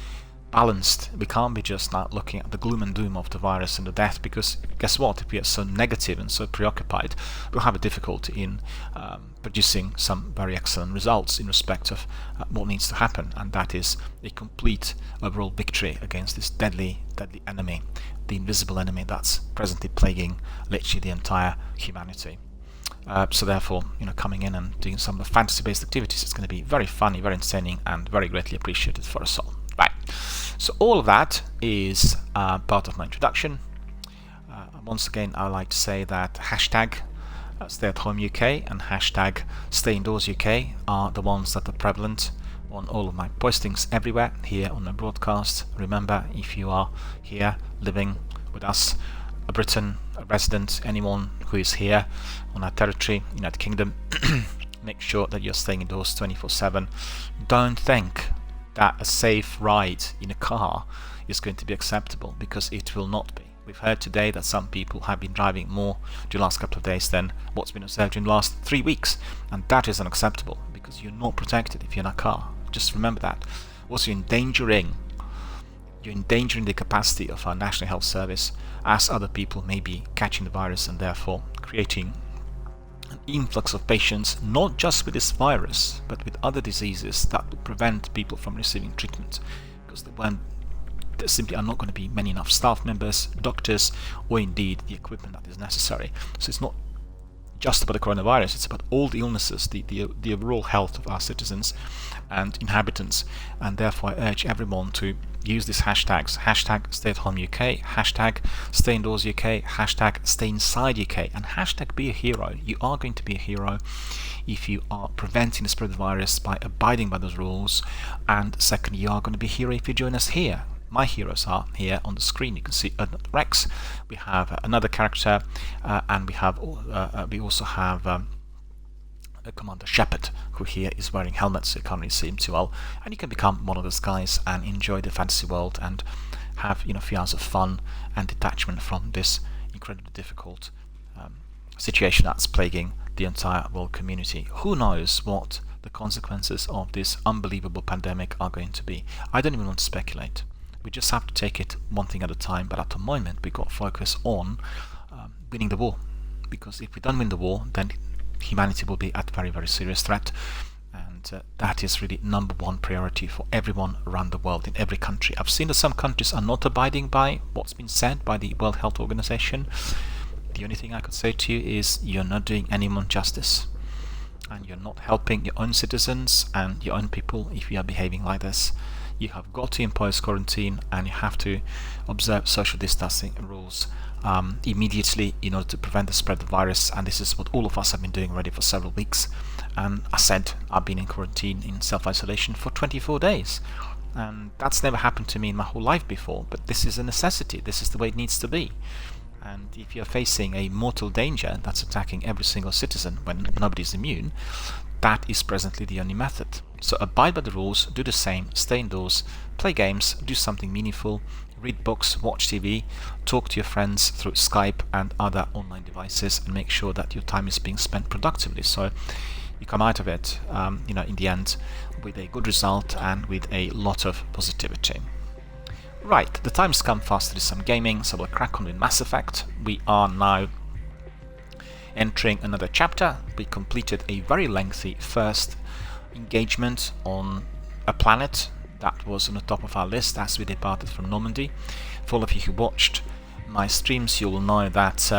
balanced. We can't be just now looking at the gloom and doom of the virus and the death, because guess what, if we are so negative and so preoccupied, we'll have a difficulty in producing some very excellent results in respect of what needs to happen, and that is a complete overall victory against this deadly enemy, the invisible enemy that's presently plaguing literally the entire humanity. So therefore, coming in and doing some of the fantasy-based activities, it's going to be very funny, very entertaining, and very greatly appreciated for us all. Right. So all of that is part of my introduction. Once again, I would like to say that hashtag #StayAtHomeUK and hashtag #StayInDoorsUK are the ones that are prevalent on all of my postings everywhere here on the broadcast. Remember, if you are here living with us, a Briton, a resident, anyone who is here on our territory, United Kingdom, make sure that you're staying indoors 24/7. Don't think that a safe ride in a car is going to be acceptable, because it will not be. We've heard today that some people have been driving more during the last couple of days than what's been observed in the last 3 weeks, and that is unacceptable, because you're not protected if you're in a car. Just remember that. Also, you're endangering the capacity of our National Health Service, as other people may be catching the virus and therefore creating an influx of patients, not just with this virus, but with other diseases that will prevent people from receiving treatment, because there simply are not going to be many enough staff members, doctors, or indeed the equipment that is necessary. So it's not just about the coronavirus, it's about all the illnesses, the overall health of our citizens and inhabitants, and therefore I urge everyone to use these hashtags, hashtag #StayAtHomeUK, hashtag #StayInDoorsUK, hashtag #StayInsideUK, and hashtag be a hero. You are going to be a hero if you are preventing the spread of the virus by abiding by those rules, and secondly, you are going to be a hero if you join us here. My heroes are here on the screen. You can see Rex, we have another character, and we also have Commander Shepard, who here is wearing helmets, so you can't really see him too well, and you can become one of those guys and enjoy the fantasy world and have a few hours of fun and detachment from this incredibly difficult situation that's plaguing the entire world community. Who knows what the consequences of this unbelievable pandemic are going to be? I don't even want to speculate. We just have to take it one thing at a time, but at the moment we got to focus on winning the war, because if we don't win the war, then humanity will be at very, very serious threat, and that is really number one priority for everyone around the world, in every country. I've seen that some countries are not abiding by what's been said by the World Health Organization. The only thing I could say to you is you're not doing anyone justice, and you're not helping your own citizens and your own people if you are behaving like this. you have got to impose quarantine and you have to observe social distancing rules immediately in order to prevent the spread of the virus. And this is what all of us have been doing already for several weeks. And I said I've been in quarantine in self-isolation for 24 days. And that's never happened to me in my whole life before, but this is a necessity. This is the way it needs to be. And if you're facing a mortal danger that's attacking every single citizen when nobody's immune, that is presently the only method. So abide by the rules, do the same, stay indoors, play games, do something meaningful, read books, watch TV, talk to your friends through Skype and other online devices, and make sure that your time is being spent productively. So you come out of it, in the end, with a good result and with a lot of positivity. Right, the time's come fast to do some gaming, so we'll crack on with Mass Effect. We are now entering another chapter. We completed a very lengthy first engagement on a planet that was on the top of our list as we departed from Normandy. For all of you who watched my streams, you will know that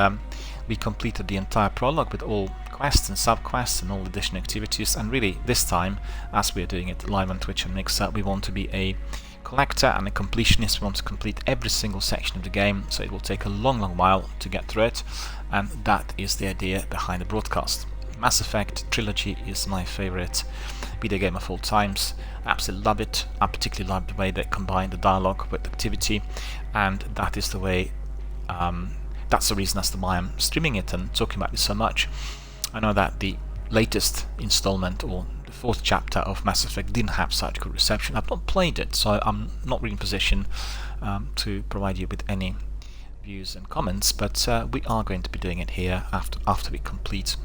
we completed the entire prologue with all quests and sub-quests and all additional activities, and really this time, as we are doing it live on Twitch and Mixer, we want to be a collector and a completionist. We want to complete every single section of the game, so it will take a long while to get through it, and that is the idea behind the broadcast. Mass Effect Trilogy is my favorite video game of all times. I absolutely love it. I particularly love the way they combine the dialogue with activity, and that is the way that's the reason as to why I'm streaming it and talking about this so much. I know that the latest installment, or the fourth chapter of Mass Effect, didn't have such good reception. I've not played it, so I'm not really in position to provide you with any views and comments, but we are going to be doing it here after we complete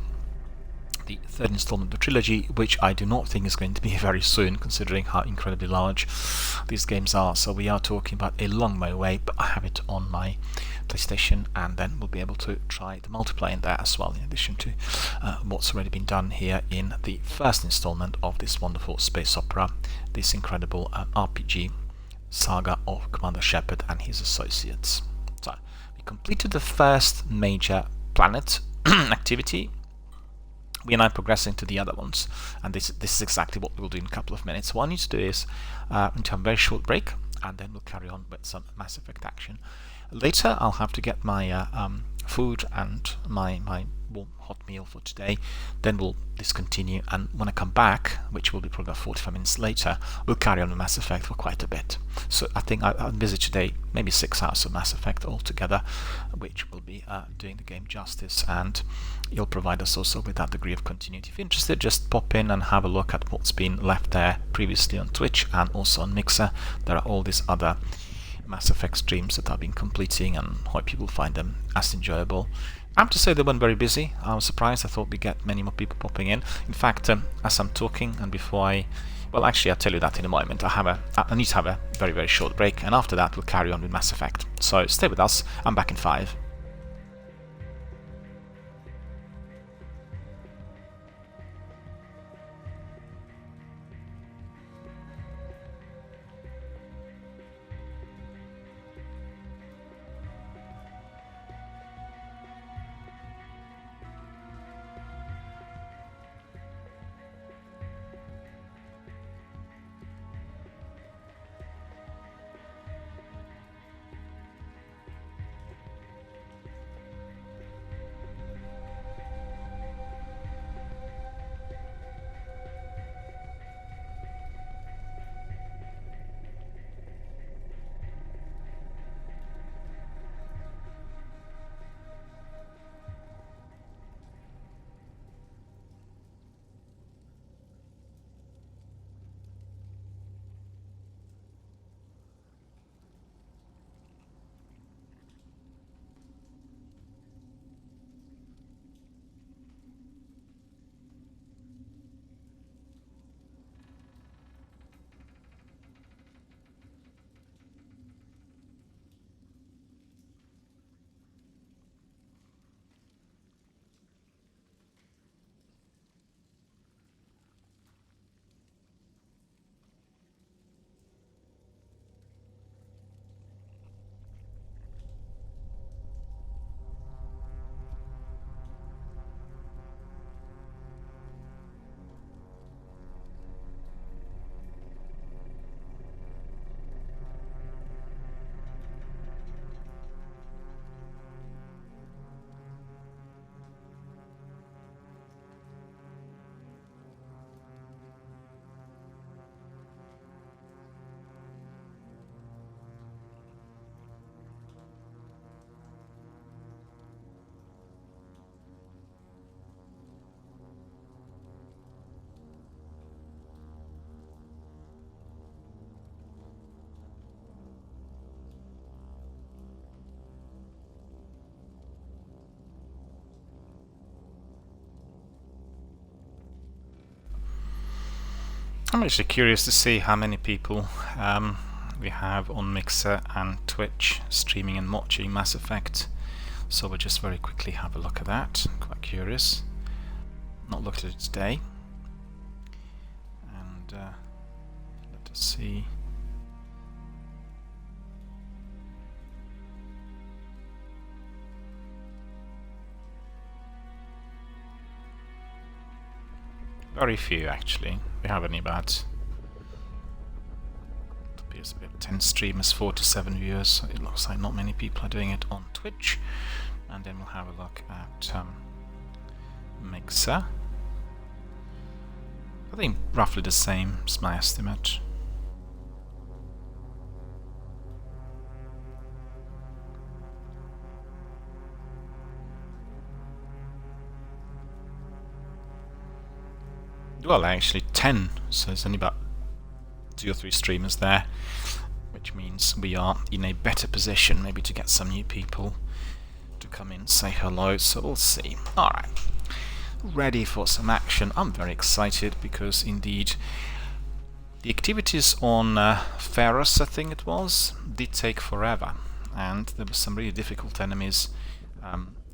the third installment of the trilogy, which I do not think is going to be very soon, considering how incredibly large these games are. So we are talking about a long way away, but I have it on my PlayStation, and then we'll be able to try the multiplayer in there as well, in addition to what's already been done here in the first installment of this wonderful space opera, this incredible RPG saga of Commander Shepard and his associates. So we completed the first major planet activity. We are now progressing to the other ones, and this is exactly what we'll do in a couple of minutes. What I need to do is to have a very short break, and then we'll carry on with some Mass Effect action. Later I'll have to get my food and my warm hot meal for today, then we'll discontinue, and when I come back, which will be probably about 45 minutes later, we'll carry on with Mass Effect for quite a bit. So I think I'll visit today maybe 6 hours of Mass Effect altogether, which will be doing the game justice, and you'll provide us also with that degree of continuity. If you're interested, just pop in and have a look at what's been left there previously on Twitch and also on Mixer. There are all these other Mass Effect streams that I've been completing, and hope you will find them as enjoyable. I have to say they weren't very busy. I was surprised. I thought we'd get many more people popping in. In fact, as I'm talking, and before well, actually I'll tell you that in a moment, I need to have a very short break, and after that we'll carry on with Mass Effect. So stay with us. I'm back in 5. I'm actually curious to see how many people we have on Mixer and Twitch streaming and watching Mass Effect. So we'll just very quickly have a look at that. I'm quite curious. Not looked at it today. And let us see. Very few actually. We have only about, it appears to be 10 streamers, 4 to 7 viewers, so it looks like not many people are doing it on Twitch. And then we'll have a look at Mixer. I think roughly the same is my estimate. Well, actually 10, so there's only about 2 or 3 streamers there, which means we are in a better position maybe to get some new people to come in, say hello, so we'll see. Alright, ready for some action. I'm very excited because indeed the activities on Ferros, I think it was, did take forever, and there were some really difficult enemies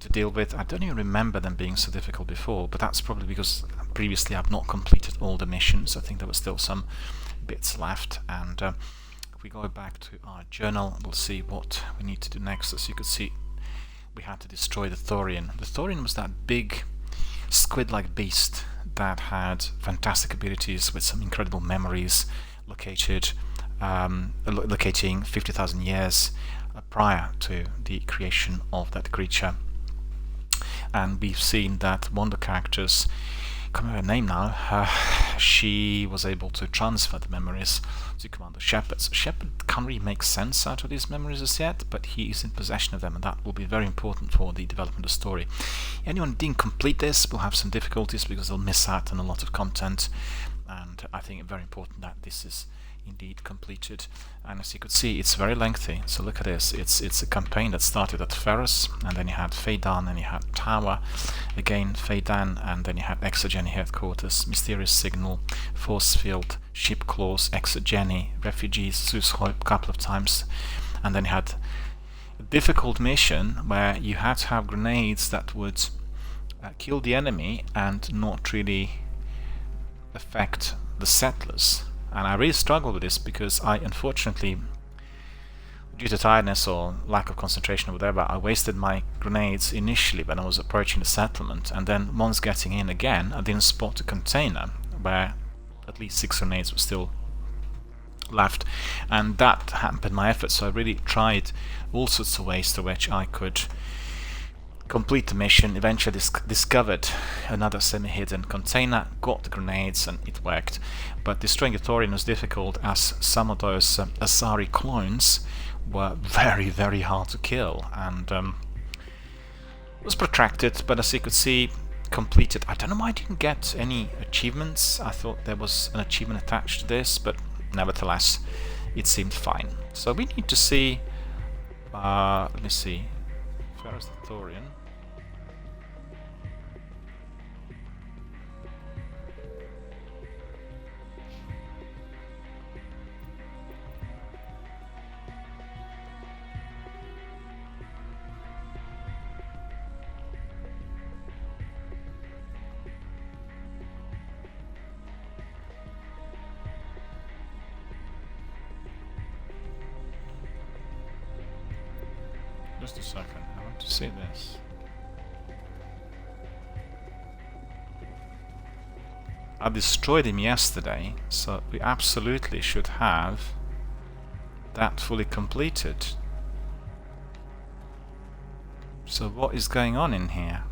to deal with. I don't even remember them being so difficult before, but that's probably because previously I've not completed all the missions. I think there were still some bits left, and if we go back to our journal, we'll see what we need to do next. As you could see, we had to destroy the Thorian. The Thorian was that big squid-like beast that had fantastic abilities with some incredible memories located locating 50,000 years prior to the creation of that creature. And we've seen that one of the characters, I can't remember her name now, she was able to transfer the memories to Commander Shepard. So Shepard can't really make sense out of these memories as yet, but he is in possession of them, and that will be very important for the development of the story. Anyone who didn't complete this will have some difficulties because they'll miss out on a lot of content, and I think it's very important that this is indeed completed. And as you could see, it's very lengthy, so look at this. It's a campaign that started at Ferros, and then you had Faydan, and you had Tower, again Faydan, and then you had Exogeny headquarters, Mysterious Signal, Force Field, Ship Claws, Exogeny, Refugees, Zeushoip a couple of times, and then you had a difficult mission where you had to have grenades that would kill the enemy and not really affect the settlers. And I really struggled with this because I, unfortunately, due to tiredness or lack of concentration or whatever, I wasted my grenades initially when I was approaching the settlement, and then once getting in again, I didn't spot a container where at least 6 grenades were still left, and that hampered my efforts. So I really tried all sorts of ways to which I could complete the mission. Eventually discovered another semi-hidden container, got the grenades, and it worked. But destroying the Thorian was difficult, as some of those Asari clones were very, very hard to kill, and it was protracted, but as you could see, completed. I don't know why I didn't get any achievements. I thought there was an achievement attached to this, but nevertheless it seemed fine. So we need to see, let me see, where is the Thorian? Just a second, I want to see this. I destroyed him yesterday, so we absolutely should have that fully completed. So what is going on in here?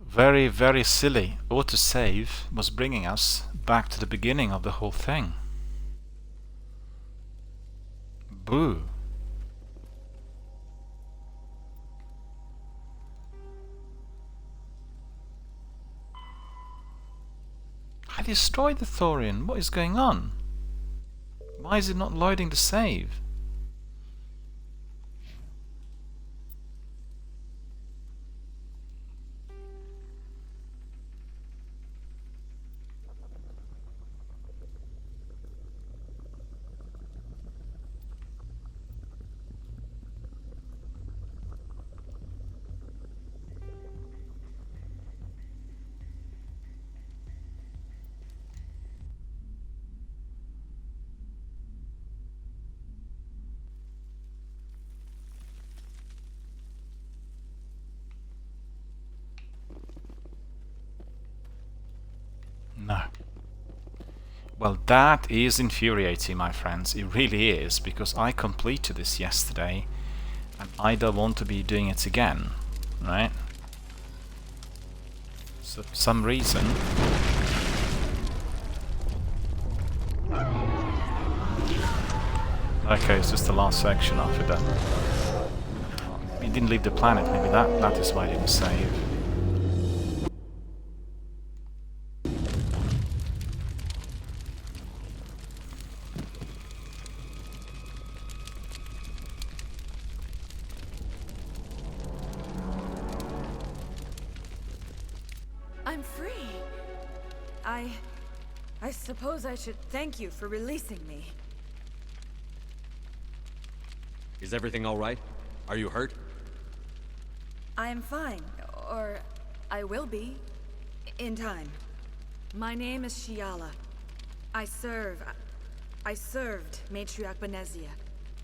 Very, very silly. Autosave was bringing us back to the beginning of the whole thing. Boo. destroyed the Thorian. What is going on? Why is it not loading the save? No. Well, that is infuriating, my friends. It really is, because I completed this yesterday and I don't want to be doing it again, right? So, for some reason... Okay, it's just the last section after that. He didn't leave the planet, maybe that is why he didn't save. I'm free. I suppose I should thank you for releasing me. Is everything all right? Are you hurt? I am fine, or I will be, in time. My name is Shiala. I served Matriarch Benezia.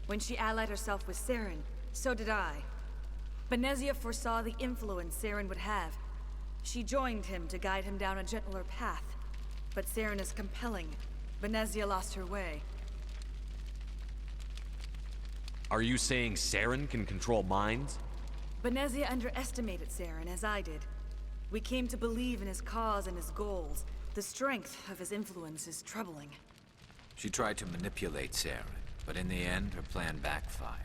When she allied herself with Saren, so did I. Benezia foresaw the influence Saren would have. She joined him to guide him down a gentler path. But Saren is compelling. Benezia lost her way. Are you saying Saren can control minds? Benezia underestimated Saren, as I did. We came to believe in his cause and his goals. The strength of his influence is troubling. She tried to manipulate Saren, but in the end, her plan backfired.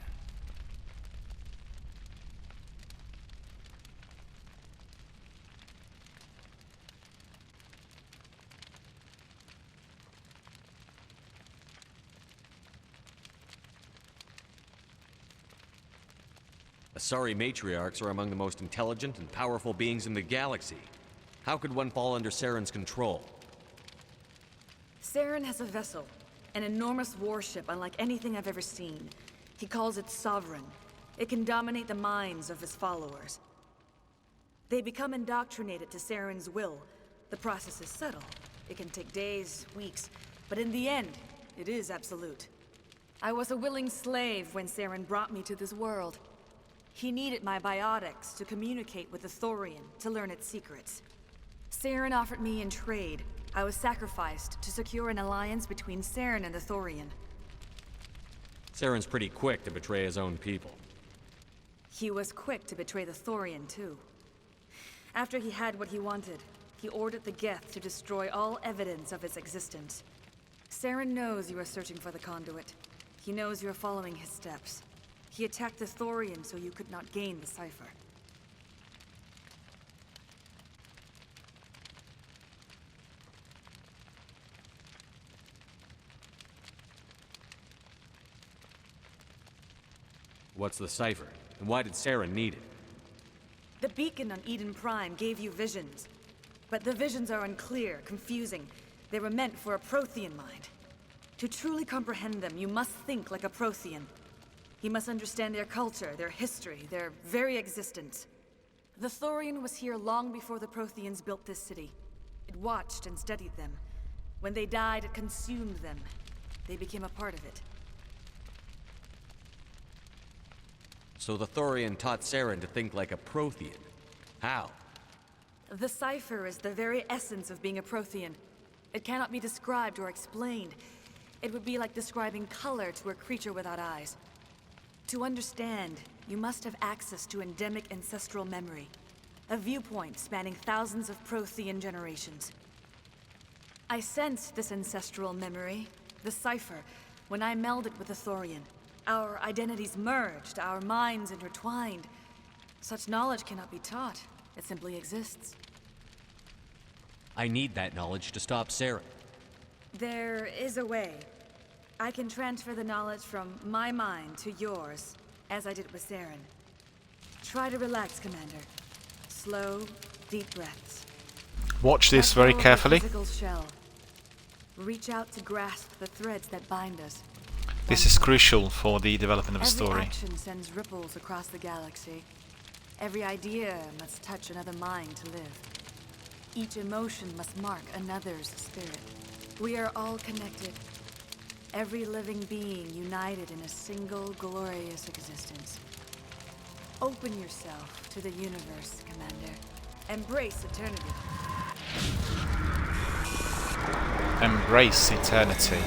Asari matriarchs are among the most intelligent and powerful beings in the galaxy. How could one fall under Saren's control? Saren has a vessel, an enormous warship unlike anything I've ever seen. He calls it Sovereign. It can dominate the minds of his followers. They become indoctrinated to Saren's will. The process is subtle. It can take days, weeks, but in the end, it is absolute. I was a willing slave when Saren brought me to this world. He needed my biotics to communicate with the Thorian, to learn its secrets. Saren offered me in trade. I was sacrificed to secure an alliance between Saren and the Thorian. Saren's pretty quick to betray his own people. He was quick to betray the Thorian, too. After he had what he wanted, he ordered the Geth to destroy all evidence of its existence. Saren knows you are searching for the conduit. He knows you are following his steps. He attacked the Thorian so you could not gain the cipher. What's the cipher? And why did Saren need it? The beacon on Eden Prime gave you visions. But the visions are unclear, confusing. They were meant for a Prothean mind. To truly comprehend them, you must think like a Prothean. You must understand their culture, their history, their very existence. The Thorian was here long before the Protheans built this city. It watched and studied them. When they died, it consumed them. They became a part of it. So the Thorian taught Saren to think like a Prothean. How? The cipher is the very essence of being a Prothean. It cannot be described or explained. It would be like describing color to a creature without eyes. To understand, you must have access to endemic ancestral memory. A viewpoint spanning thousands of Prothean generations. I sensed this ancestral memory, the cipher, when I melded with the Thorian. Our identities merged, our minds intertwined. Such knowledge cannot be taught. It simply exists. I need that knowledge to stop Saren. There is a way. I can transfer the knowledge from my mind to yours, as I did with Saren. Try to relax, Commander. Slow, deep breaths. Watch this Let go very of the carefully. physical shell. Reach out to grasp the threads that bind us. This is crucial for the development of the Every story. action sends ripples across the galaxy. Every idea must touch another mind to live. Each emotion must mark another's spirit. We are all connected. Every living being united in a single glorious existence. Open yourself to the universe, Commander. Embrace eternity. Embrace eternity.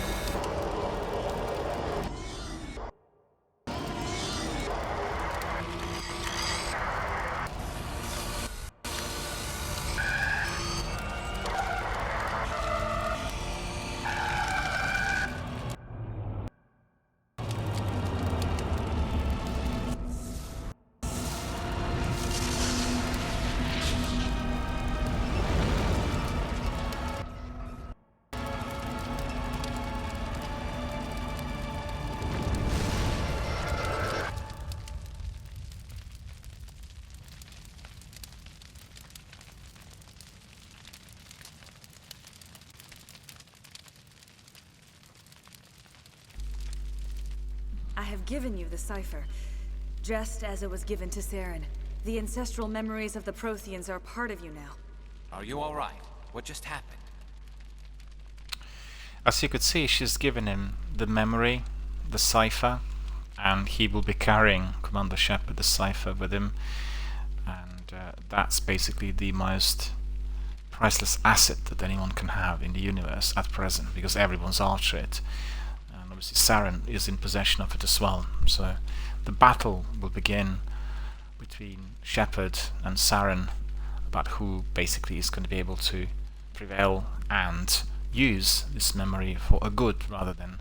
I have given you the cipher, just as it was given to Saren. The ancestral memories of the Protheans are part of you now. Are you all right? What just happened? As you could see, she's given him the memory, the cipher, and he will be carrying Commander Shepard the cipher with him. And that's basically the most priceless asset that anyone can have in the universe at present, because everyone's after it. And obviously Saren is in possession of it as well. So the battle will begin between Shepard and Saren about who basically is going to be able to prevail and use this memory for a good rather than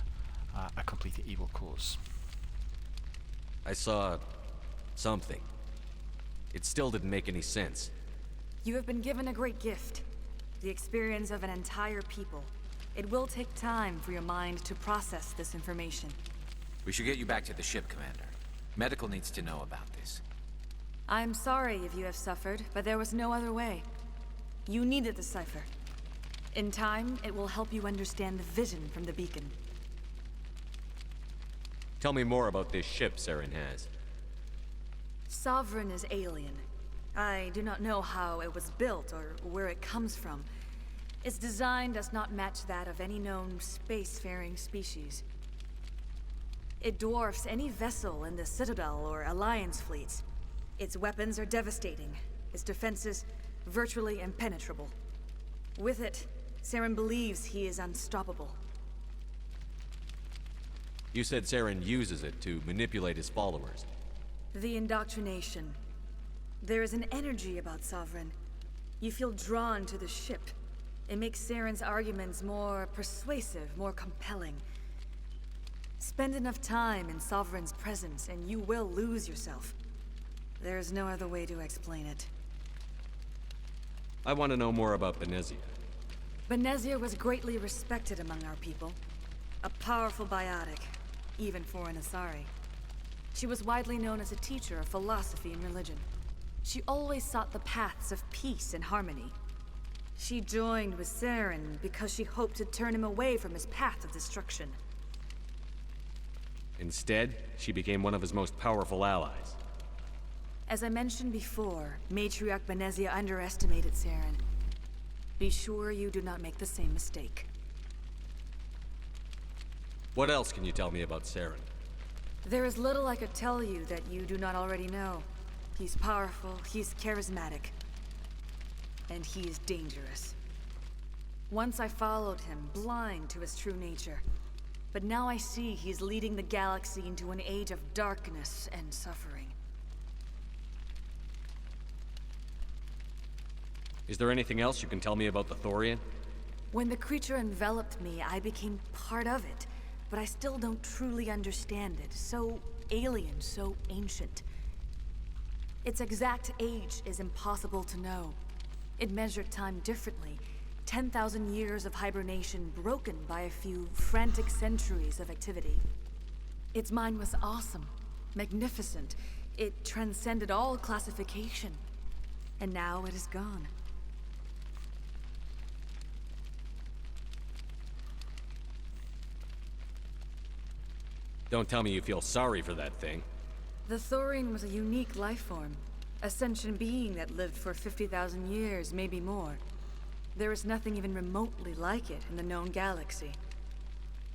a completely evil cause. I saw something. It still didn't make any sense. You have been given a great gift, the experience of an entire people. It will take time for your mind to process this information. We should get you back to the ship, Commander. Medical needs to know about this. I'm sorry if you have suffered, but there was no other way. You needed the cipher. In time, it will help you understand the vision from the beacon. Tell me more about this ship Saren has. Sovereign is alien. I do not know how it was built or where it comes from. Its design does not match that of any known spacefaring species. It dwarfs any vessel in the Citadel or Alliance fleets. Its weapons are devastating, its defenses virtually impenetrable. With it, Saren believes he is unstoppable. You said Saren uses it to manipulate his followers. The indoctrination. There is an energy about Sovereign. You feel drawn to the ship. It makes Saren's arguments more persuasive, more compelling. Spend enough time in Sovereign's presence and you will lose yourself. There is no other way to explain it. I want to know more about Benezia. Benezia was greatly respected among our people. A powerful biotic, even for an Asari. She was widely known as a teacher of philosophy and religion. She always sought the paths of peace and harmony. She joined with Saren because she hoped to turn him away from his path of destruction. Instead, she became one of his most powerful allies. As I mentioned before, Matriarch Benezia underestimated Saren. Be sure you do not make the same mistake. What else can you tell me about Saren? There is little I could tell you that you do not already know. He's powerful, he's charismatic, and he is dangerous. Once I followed him, blind to his true nature. But now I see he's leading the galaxy into an age of darkness and suffering. Is there anything else you can tell me about the Thorian? When the creature enveloped me, I became part of it. But I still don't truly understand it. So alien, so ancient. Its exact age is impossible to know. It measured time differently, 10,000 years of hibernation broken by a few frantic centuries of activity. Its mind was awesome, magnificent. It transcended all classification. And now it is gone. Don't tell me you feel sorry for that thing. The Thorian was a unique life form. A sentient being that lived for 50,000 years, maybe more. There is nothing even remotely like it in the known galaxy.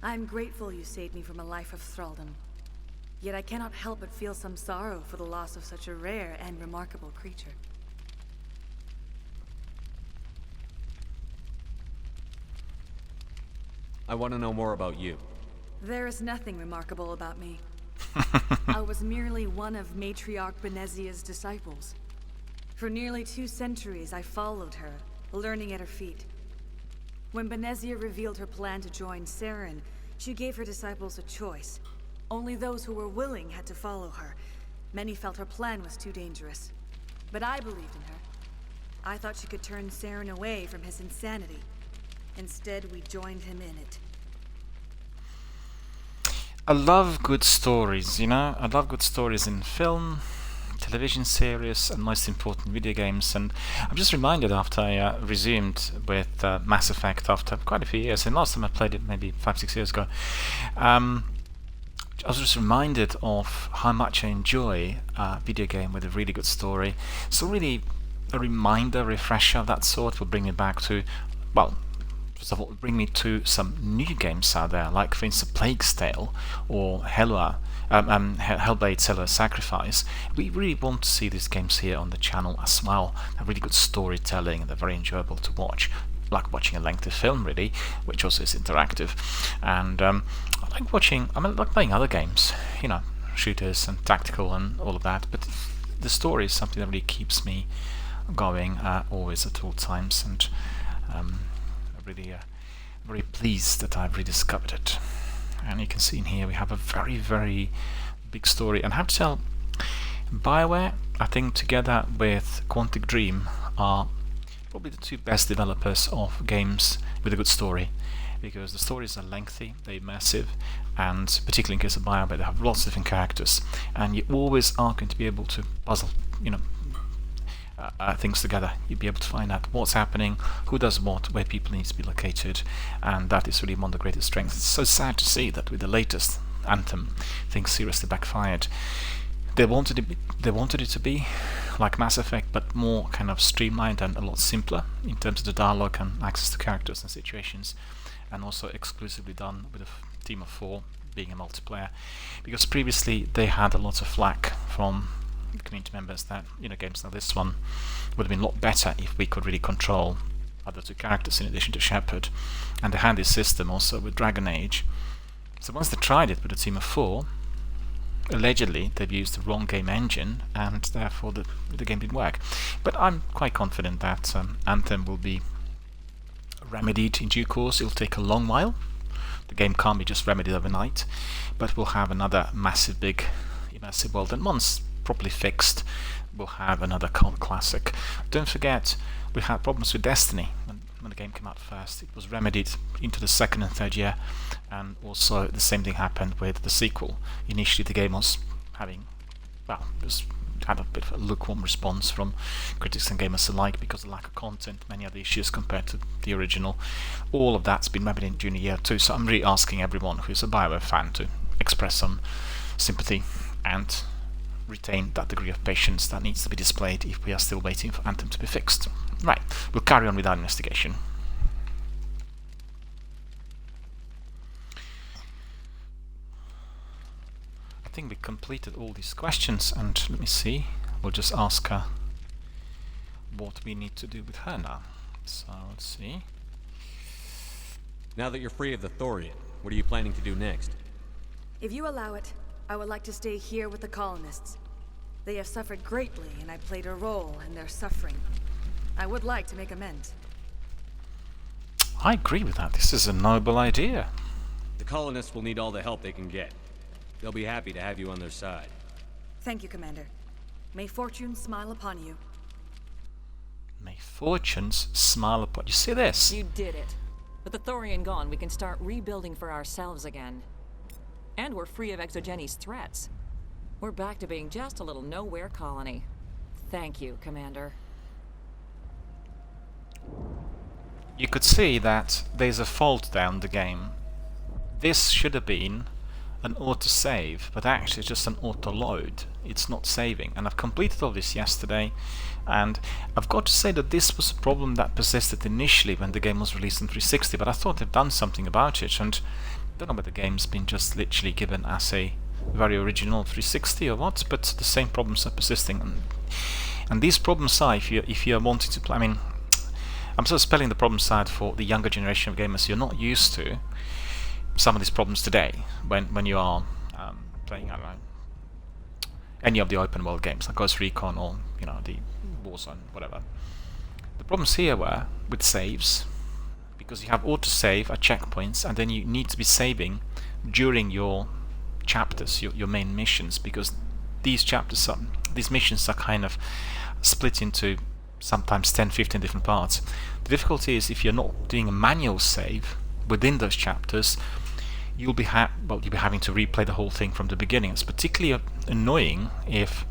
I am grateful you saved me from a life of thraldom. Yet I cannot help but feel some sorrow for the loss of such a rare and remarkable creature. I want to know more about you. There is nothing remarkable about me. I was merely one of Matriarch Benezia's disciples. For nearly 2 centuries I followed her, learning at her feet. When Benezia revealed her plan to join Saren, she gave her disciples a choice. Only those who were willing had to follow her. Many felt her plan was too dangerous. But I believed in her. I thought she could turn Saren away from his insanity. Instead, we joined him in it. I love good stories, you know? I love good stories in film, television series, and most important, video games. And I'm just reminded after I resumed with Mass Effect after quite a few years, and last time I played it maybe 5-6 years ago, I was just reminded of how much I enjoy a video game with a really good story. So really a reminder, refresher of that sort will bring me back to, well, first of all, bring me to some new games out there, like for instance Plague's Tale or Hellblade: Senua's Sacrifice. We really want to see these games here on the channel as well. They're really good storytelling, they're very enjoyable to watch, like watching a lengthy film really, which also is interactive. And I like playing other games, you know, shooters and tactical and all of that, but the story is something that really keeps me going always at all times, and really very pleased that I've rediscovered it. And you can see in here we have a very, very big story, and I have to tell, BioWare, I think together with Quantic Dream, are probably the 2 best developers of games with a good story, because the stories are lengthy, they're immersive, and particularly in case of BioWare, they have lots of different characters, and you always are going to be able to puzzle, you know, things together. You'll be able to find out what's happening, who does what, where people need to be located, and that is really one of the greatest strengths. It's so sad to see that with the latest Anthem, things seriously backfired. They wanted it to be like Mass Effect, but more kind of streamlined and a lot simpler in terms of the dialogue and access to characters and situations, and also exclusively done with a team of 4, being a multiplayer, because previously they had a lot of flack from community members that, you know, games like this one would have been a lot better if we could really control other 2 characters in addition to Shepard. And they had this system also with Dragon Age. So once they tried it with a team of 4, allegedly they've used the wrong game engine, and therefore the game didn't work. But I'm quite confident that Anthem will be remedied in due course. It'll take a long while. The game can't be just remedied overnight, but we'll have another massive, big, immersive world, and once properly fixed, we'll have another cult classic. Don't forget, we had problems with Destiny when the game came out first. It was remedied into the 2nd and 3rd year, and also the same thing happened with the sequel. Initially the game was having, well, just had a bit of a lukewarm response from critics and gamers alike because of the lack of content, many other issues compared to the original. All of that's been remedied during the year too, so I'm really asking everyone who's a BioWare fan to express some sympathy and retain that degree of patience that needs to be displayed if we are still waiting for Anthem to be fixed. Right, we'll carry on with our investigation. I think we completed all these questions, and let me see, we'll just ask her what we need to do with her now. So let's see. Now that you're free of the Thorian, what are you planning to do next? If you allow it, I would like to stay here with the colonists. They have suffered greatly, and I played a role in their suffering. I would like to make amends. I agree with that. This is a noble idea. The colonists will need all the help they can get. They'll be happy to have you on their side. Thank you, Commander. May fortune smile upon you. May fortunes smile upon you. See this? You did it. With the Thorian gone, we can start rebuilding for ourselves again. And we're free of Exogeni's threats. We're back to being just a little nowhere colony. Thank you, Commander. You could see that there's a fault down the game. This should have been an auto-save, but actually it's just an auto-load. It's not saving. And I've completed all this yesterday, and I've got to say that this was a problem that persisted initially when the game was released on 360, but I thought they've done something about it, and I don't know whether the game's been just literally given as a very original 360 or what, but the same problems are persisting. And these problems are, if you're wanting to play, I mean, I'm sort of spelling the problem side for the younger generation of gamers. You're not used to some of these problems today when you are playing, I don't know, any of the open world games like Ghost Recon or, you know, the Warzone, whatever. The problems here were with saves, because you have auto-save at checkpoints, and then you need to be saving during your chapters, your main missions, because these missions are kind of split into sometimes 10-15 different parts. The difficulty is if you're not doing a manual save within those chapters, you'll be having to replay the whole thing from the beginning. It's particularly annoying if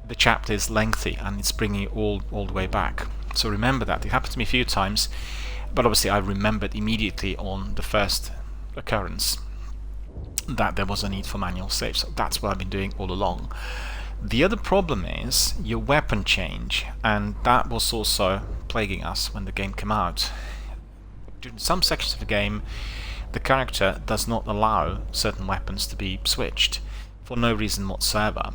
the chapter is lengthy and it's bringing you all the way back. So remember that. It happened to me a few times, but obviously I remembered immediately on the first occurrence that there was a need for manual save. So that's what I've been doing all along. The other problem is your weapon change, and that was also plaguing us when the game came out. During some sections of the game, the character does not allow certain weapons to be switched for no reason whatsoever,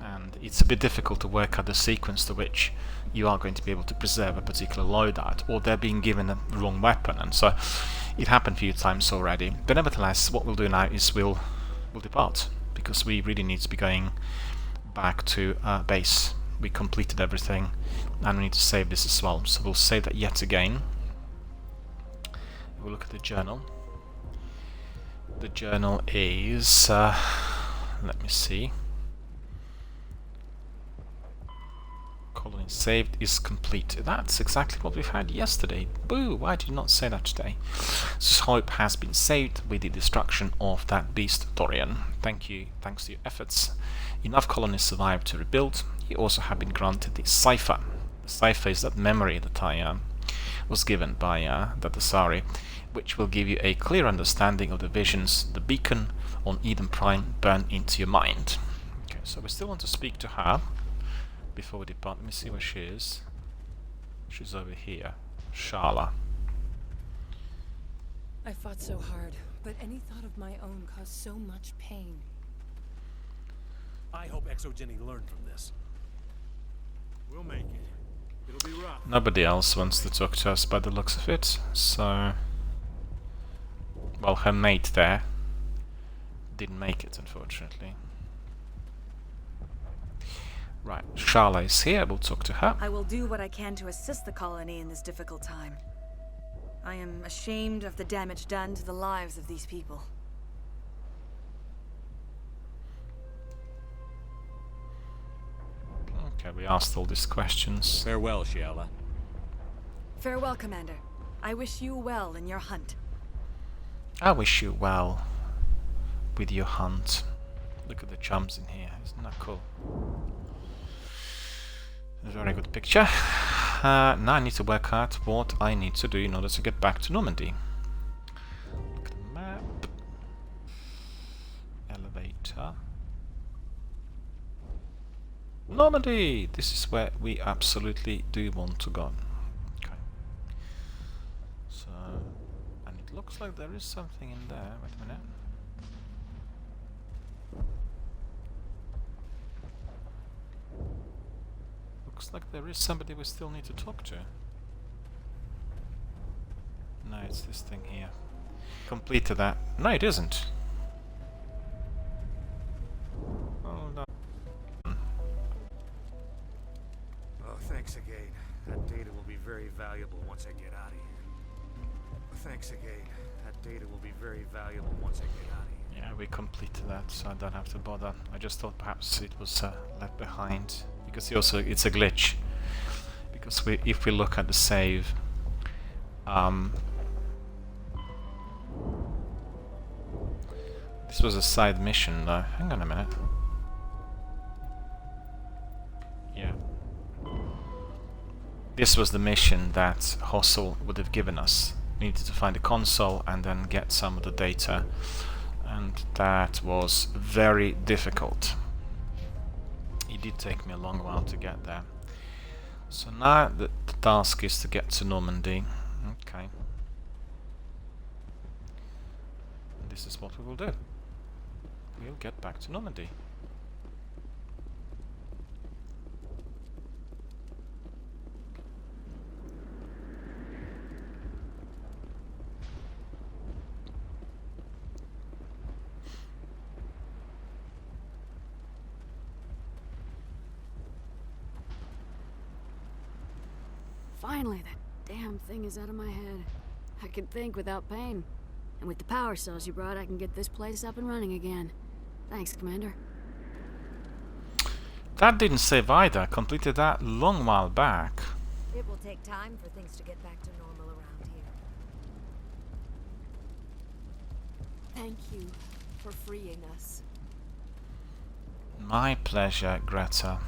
and it's a bit difficult to work out the sequence to which you are going to be able to preserve a particular loadout, or they're being given a wrong weapon. And so it happened a few times already. But nevertheless, what we'll do now is we'll depart, because we really need to be going back to base. We completed everything and we need to save this as well, so we'll save that yet again. We'll look at the journal. The journal is let me see, colony saved is complete. That's exactly what we've had yesterday. Boo, why did you not say that today? Hope has been saved with the destruction of that beast Thorian. Thanks to your efforts, enough colonies survived to rebuild. You also have been granted the cipher. The cipher is that memory that I was given by the Dasari, which will give you a clear understanding of the visions the beacon on Eden Prime burn into your mind. Okay, so we still want to speak to her before we depart. Let me see where she is. She's over here. Shala. I fought so hard, but any thought of my own caused so much pain. I hope Exogeny learned from this. We'll make it. It'll be rough. Nobody else wants to talk to us by the looks of it, so... Well, her mate there didn't make it, unfortunately. Right, Shala is here, we'll talk to her. I will do what I can to assist the colony in this difficult time. I am ashamed of the damage done to the lives of these people. Okay, we asked all these questions. Farewell, Shiala. Farewell, Commander. I wish you well in your hunt. I wish you well with your hunt. Look at the chums in here, isn't that cool? A very good picture. Now I need to work out what I need to do in order to get back to Normandy. Look at the map. Elevator. Normandy! This is where we absolutely do want to go. Okay. So, and it looks like there is something in there. Wait a minute. Looks like there is somebody we still need to talk to. No, it's this thing here. Completed that. No, it isn't. Hold on. Oh, thanks again. That data will be very valuable once I get out of here. Thanks again. That data will be very valuable once I get out of here. Yeah, we completed that, so I don't have to bother. I just thought perhaps it was left behind. Because it's a glitch. because if we look at the save, this was a side mission though. Hang on a minute. Yeah. This was the mission that Hossel would have given us. We needed to find the console and then get some of the data, and that was very difficult. It did take me a long while to get there. So now the task is to get to Normandy. Okay. This is what we will do. We'll get back to Normandy. Finally, that damn thing is out of my head. I can think without pain. And with the power cells you brought, I can get this place up and running again. Thanks, Commander. That didn't save either. I completed that long while back. It will take time for things to get back to normal around here. Thank you for freeing us. My pleasure, Greta.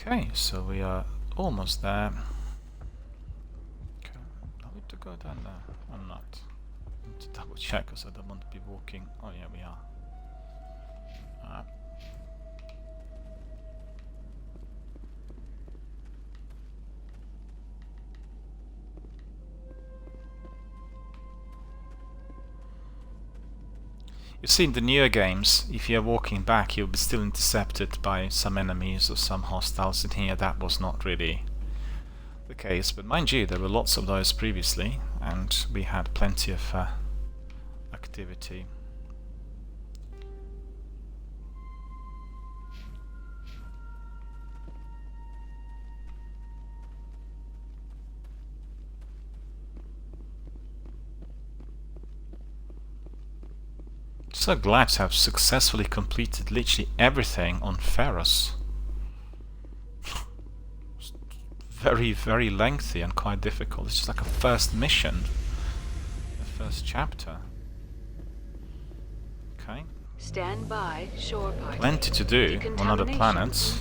Okay, so we are almost there. Okay, are we to go down there or not? I need to double check because I don't want to be walking. Oh yeah, we are. You see, in the newer games, if you're walking back, you'll be still intercepted by some enemies or some hostiles. In here, that was not really the case. But mind you, there were lots of those previously, and we had plenty of activity. So glad to have successfully completed literally everything on Ferros. Very, very lengthy and quite difficult. It's just like a first mission, the first chapter. Okay. Stand by, shore party. Plenty to do on other planets.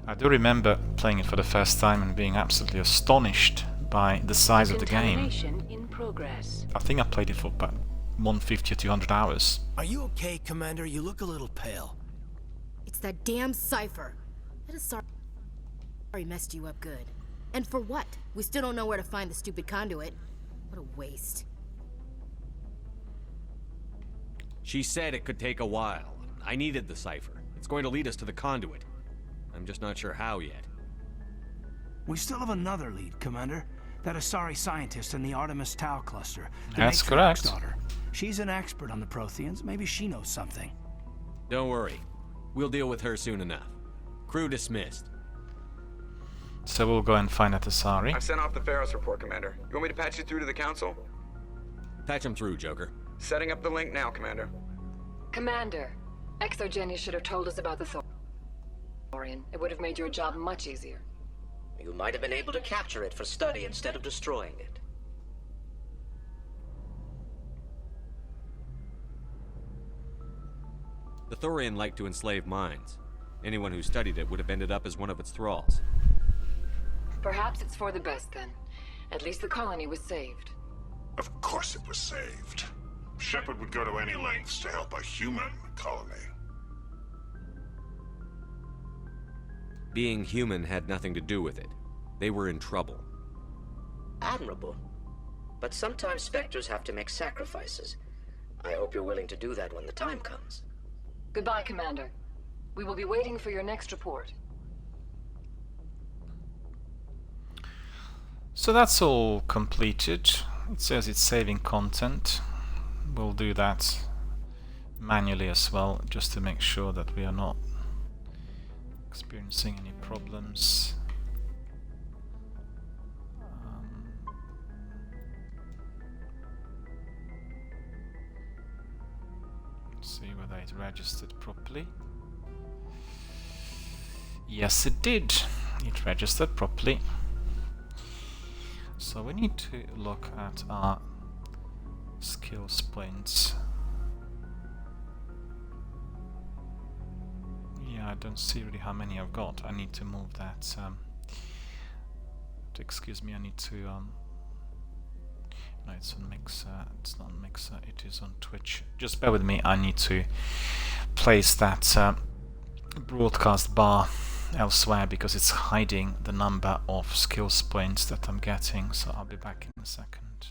I do remember playing it for the first time and being absolutely astonished by the size of the game. In progress. I think I played it for about 150 or 200 hours. Are you okay, Commander? You look a little pale. It's that damn cipher. That is sorry messed you up good. And for what? We still don't know where to find the stupid conduit. What a waste. She said it could take a while. I needed the cipher. It's going to lead us to the conduit. I'm just not sure how yet. We still have another lead, Commander. That Asari scientist in the Artemis Tau cluster. That's correct. Daughter. She's an expert on the Protheans. Maybe she knows something. Don't worry. We'll deal with her soon enough. Crew dismissed. So we'll go and find that Asari. I've sent off the Ferros report, Commander. You want me to patch you through to the Council? Patch him through, Joker. Setting up the link now, Commander. Commander, Exogeny should have told us about the Thorian. It would have made your job much easier. You might have been able to capture it for study instead of destroying it. The Thorian liked to enslave minds. Anyone who studied it would have ended up as one of its thralls. Perhaps it's for the best then. At least the colony was saved. Of course it was saved. Shepard would go to any lengths to help a human colony. Being human had nothing to do with it. They were in trouble. Admirable. But sometimes Spectres have to make sacrifices. I hope you're willing to do that when the time comes. Goodbye, Commander. We will be waiting for your next report. So that's all completed. It says it's saving content. We'll do that manually as well, just to make sure that we are not experiencing any problems. Let's see whether it registered properly. Yes, it did. It registered properly. So we need to look at our skills points. Yeah, I don't see really how many I've got. I need to move that. Excuse me, I need to. No, it's on Mixer. It's not on Mixer. It is on Twitch. Just bear with me. I need to place that broadcast bar elsewhere because it's hiding the number of skills points that I'm getting. So I'll be back in a second.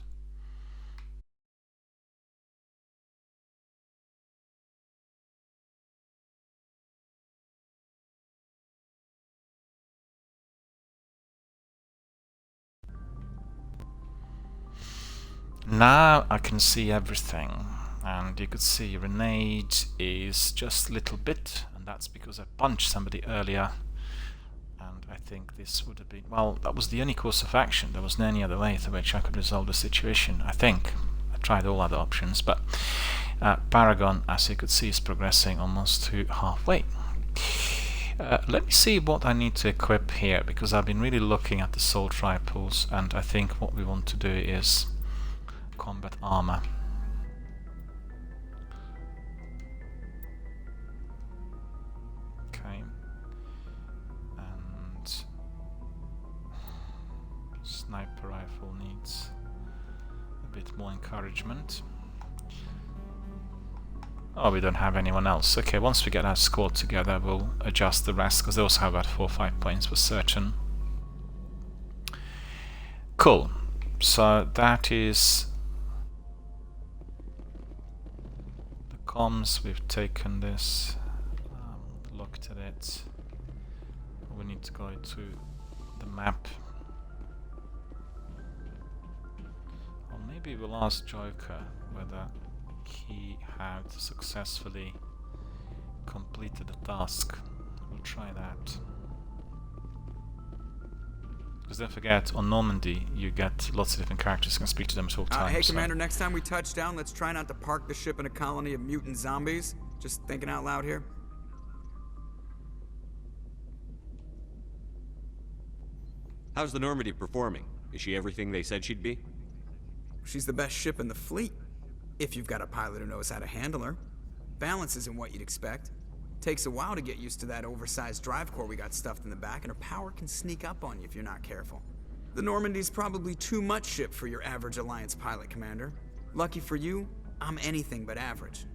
Now I can see everything, and you could see Renade is just a little bit, and that's because I punched somebody earlier, and I think this would have been, well, that was the only course of action. There wasn't any other way through which I could resolve the situation, I think. I tried all other options, but Paragon, as you could see, is progressing almost to halfway. Let me see what I need to equip here, because I've been really looking at the assault rifles, and I think what we want to do is combat armor. Okay. And sniper rifle needs a bit more encouragement. Oh, we don't have anyone else. Okay, once we get our squad together, we'll adjust the rest, because they also have about 4 or 5 points for certain. Cool. So that is comms. We've taken this, looked at it. We need to go to the map. Or maybe we'll ask Joker whether he had successfully completed the task. We'll try that. Because don't forget, on Normandy you get lots of different characters, you can speak to them at all times. Hey Commander, next time we touch down, let's try not to park the ship in a colony of mutant zombies. Just thinking out loud here. How's the Normandy performing? Is she everything they said she'd be? She's the best ship in the fleet. If you've got a pilot who knows how to handle her. Balance isn't what you'd expect. Takes a while to get used to that oversized drive core we got stuffed in the back, and her power can sneak up on you if you're not careful. The Normandy's probably too much ship for your average Alliance pilot, Commander. Lucky for you, I'm anything but average.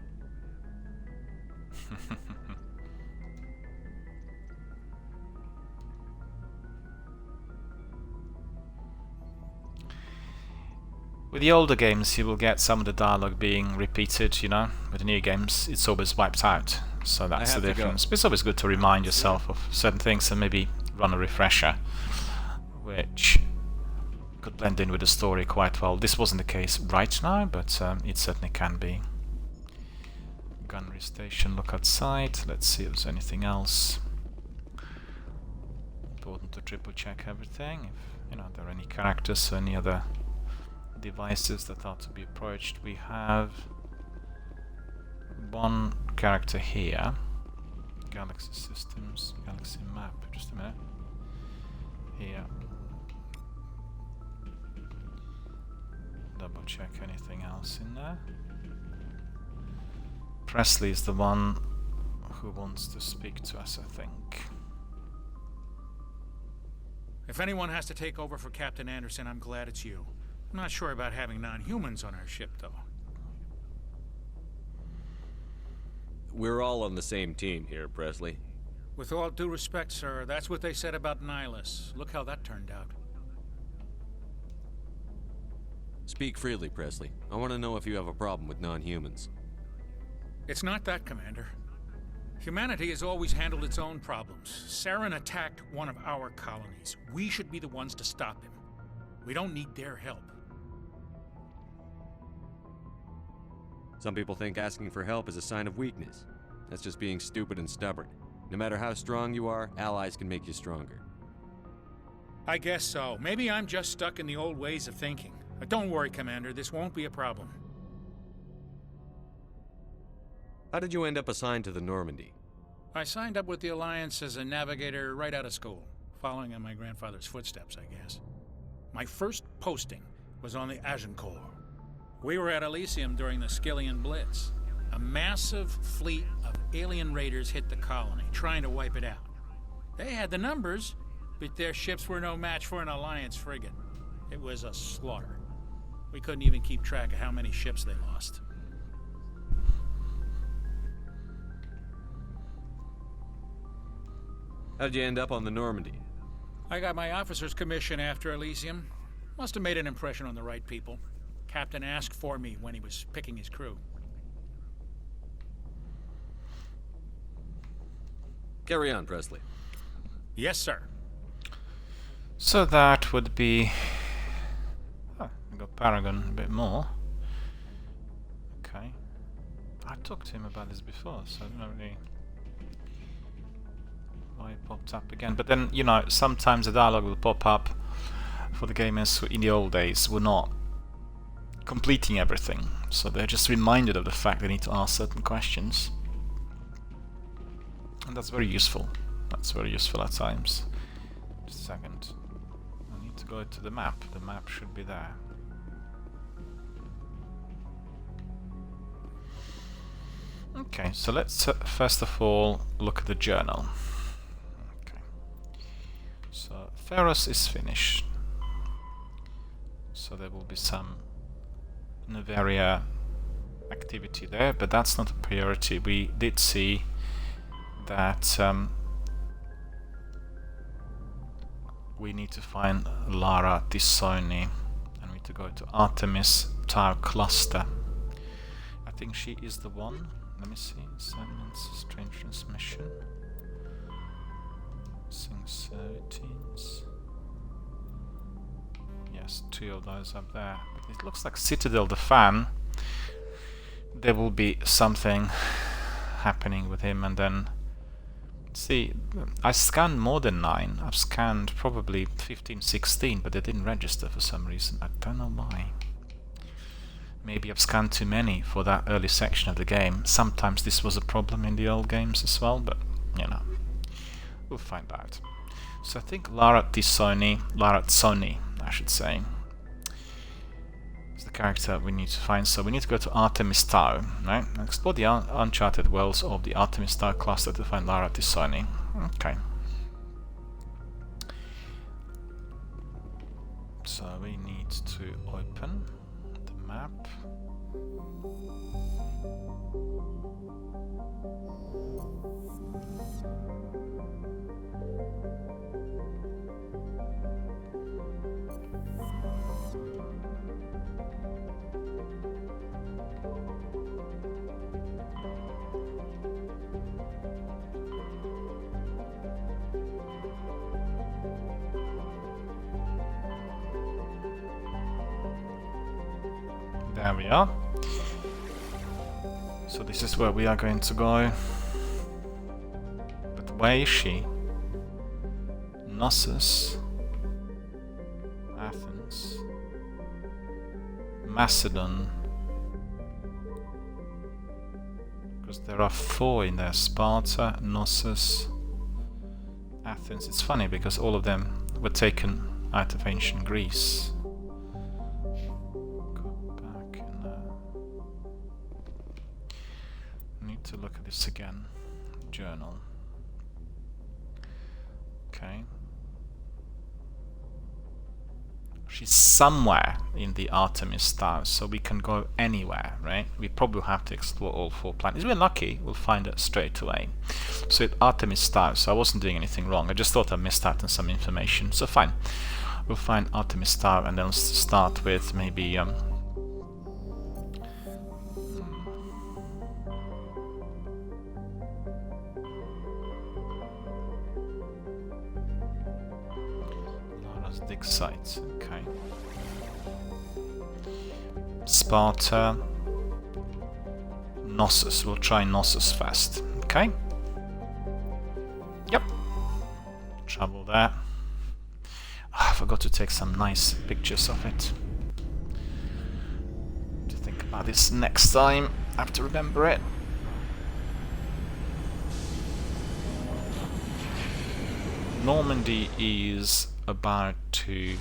With the older games, you will get some of the dialogue being repeated, you know. With the new games, it's always wiped out. So that's the difference. But it's always good to remind yourself of certain things and maybe run a refresher, which could blend in with the story quite well. This wasn't the case right now, but it certainly can be. Gunnery station, look outside. Let's see if there's anything else. Important to triple check everything. If you know there are any characters or any other devices that are to be approached. We have one character here. Galaxy systems, galaxy map. Just a minute. Here. Double check anything else in there. Presley is the one who wants to speak to us, I think. If anyone has to take over for Captain Anderson, I'm glad it's you. I'm not sure about having non-humans on our ship, though. We're all on the same team here, Presley. With all due respect, sir, that's what they said about Nihilus. Look how that turned out. Speak freely, Presley. I want to know if you have a problem with non-humans. It's not that, Commander. Humanity has always handled its own problems. Saren attacked one of our colonies. We should be the ones to stop him. We don't need their help. Some people think asking for help is a sign of weakness. That's just being stupid and stubborn. No matter how strong you are, allies can make you stronger. I guess so. Maybe I'm just stuck in the old ways of thinking. But don't worry, Commander, this won't be a problem. How did you end up assigned to the Normandy? I signed up with the Alliance as a navigator right out of school, following in my grandfather's footsteps, I guess. My first posting was on the Agincourt. We were at Elysium during the Skillian Blitz. A massive fleet of alien raiders hit the colony, trying to wipe it out. They had the numbers, but their ships were no match for an Alliance frigate. It was a slaughter. We couldn't even keep track of how many ships they lost. How'd you end up on the Normandy? I got my officer's commission after Elysium. Must have made an impression on the right people. Captain asked for me when he was picking his crew. Carry on, Presley. Yes, sir. So that would be... Oh, I got Paragon a bit more. Okay. I talked to him about this before, so I don't know really why it popped up again. But then, you know, sometimes the dialogue will pop up for the gamers who in the old days were not completing everything. So they're just reminded of the fact they need to ask certain questions. And that's very useful. That's very useful at times. Just a second. I need to go to the map. The map should be there. Okay, so let's first of all look at the journal. Okay. So Ferros is finished. So there will be some Noveria activity there, but that's not a priority. We did see that we need to find Lara Tisoni and we need to go to Artemis Tower Cluster. I think she is the one. Let me see. Assignments, strange transmission. Singularities. Yes, two of those up there. It looks like Citadel the Fan. There will be something happening with him, and then see, I scanned more than 9. I've scanned probably 15, 16, but they didn't register for some reason. I don't know why. Maybe I've scanned too many for that early section of the game. Sometimes this was a problem in the old games as well, but you know, we'll find out. So I think Lara Tsoni, I should say, is the character we need to find. So we need to go to Artemis Tower, right? Explore the uncharted worlds of the Artemis Tower cluster to find Lara Tsoni. Okay. So we need to open the map. There we are. So this is where we are going to go. But where is she? Knossos, Athens, Macedon. Because there are 4 in there: Sparta, Knossos, Athens. It's funny because all of them were taken out of ancient Greece. To look at this again. Journal. Okay. She's somewhere in the Artemis Tower, so we can go anywhere, right? We probably have to explore all 4 planets. If we're lucky, we'll find her straight away. So at Artemis Tower, so I wasn't doing anything wrong. I just thought I missed out on some information. So fine. We'll find Artemis Tower and then we'll start with maybe dig sites. Okay. Sparta, Knossos. We'll try Knossos first. Okay. Yep. Travel there. I forgot to take some nice pictures of it. To think about this next time. I have to remember it. Normandy is about to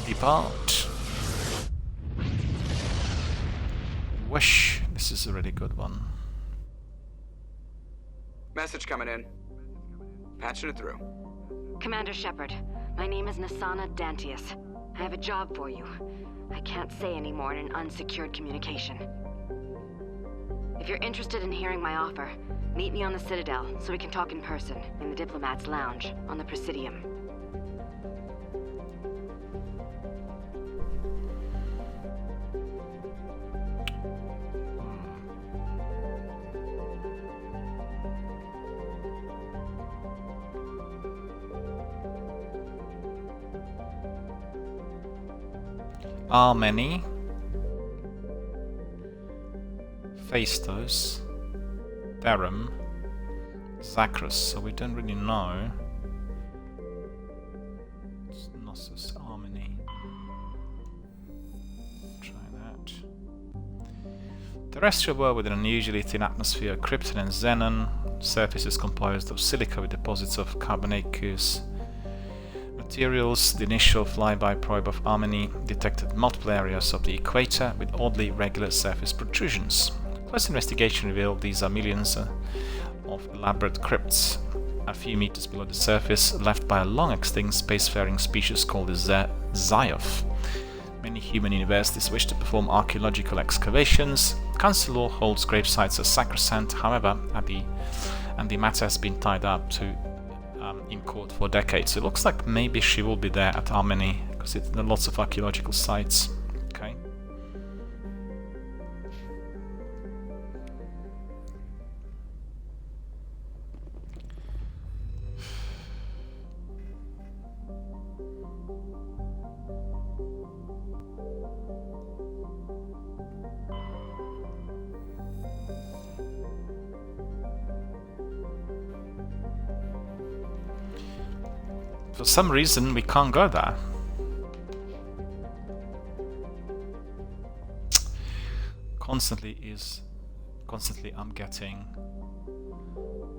depart. Wish this is a really good one. Message coming in. Patching it through. Commander Shepard, my name is Nasana Dantius. I have a job for you. I can't say any more in an unsecured communication. If you're interested in hearing my offer, meet me on the Citadel so we can talk in person in the Diplomat's Lounge on the Presidium. Armeni, Phaistos, Therum, Zachrus, so we don't really know. It's Knossos, Armeni. Try that. Terrestrial world with an unusually thin atmosphere, Krypton and Xenon. Surface is composed of silica with deposits of carbonaceous materials. The initial flyby probe of Armeni detected multiple areas of the equator with oddly regular surface protrusions. Close investigation revealed these are millions of elaborate crypts a few meters below the surface, left by a long-extinct spacefaring species called the Zioth. Many human universities wish to perform archaeological excavations. Council law holds grave sites as sacrosanct, however, the matter has been tied up in court for decades. So it looks like maybe she will be there at Armeni, because there are lots of archaeological sites. Okay. For some reason, we can't go there. Constantly I'm getting...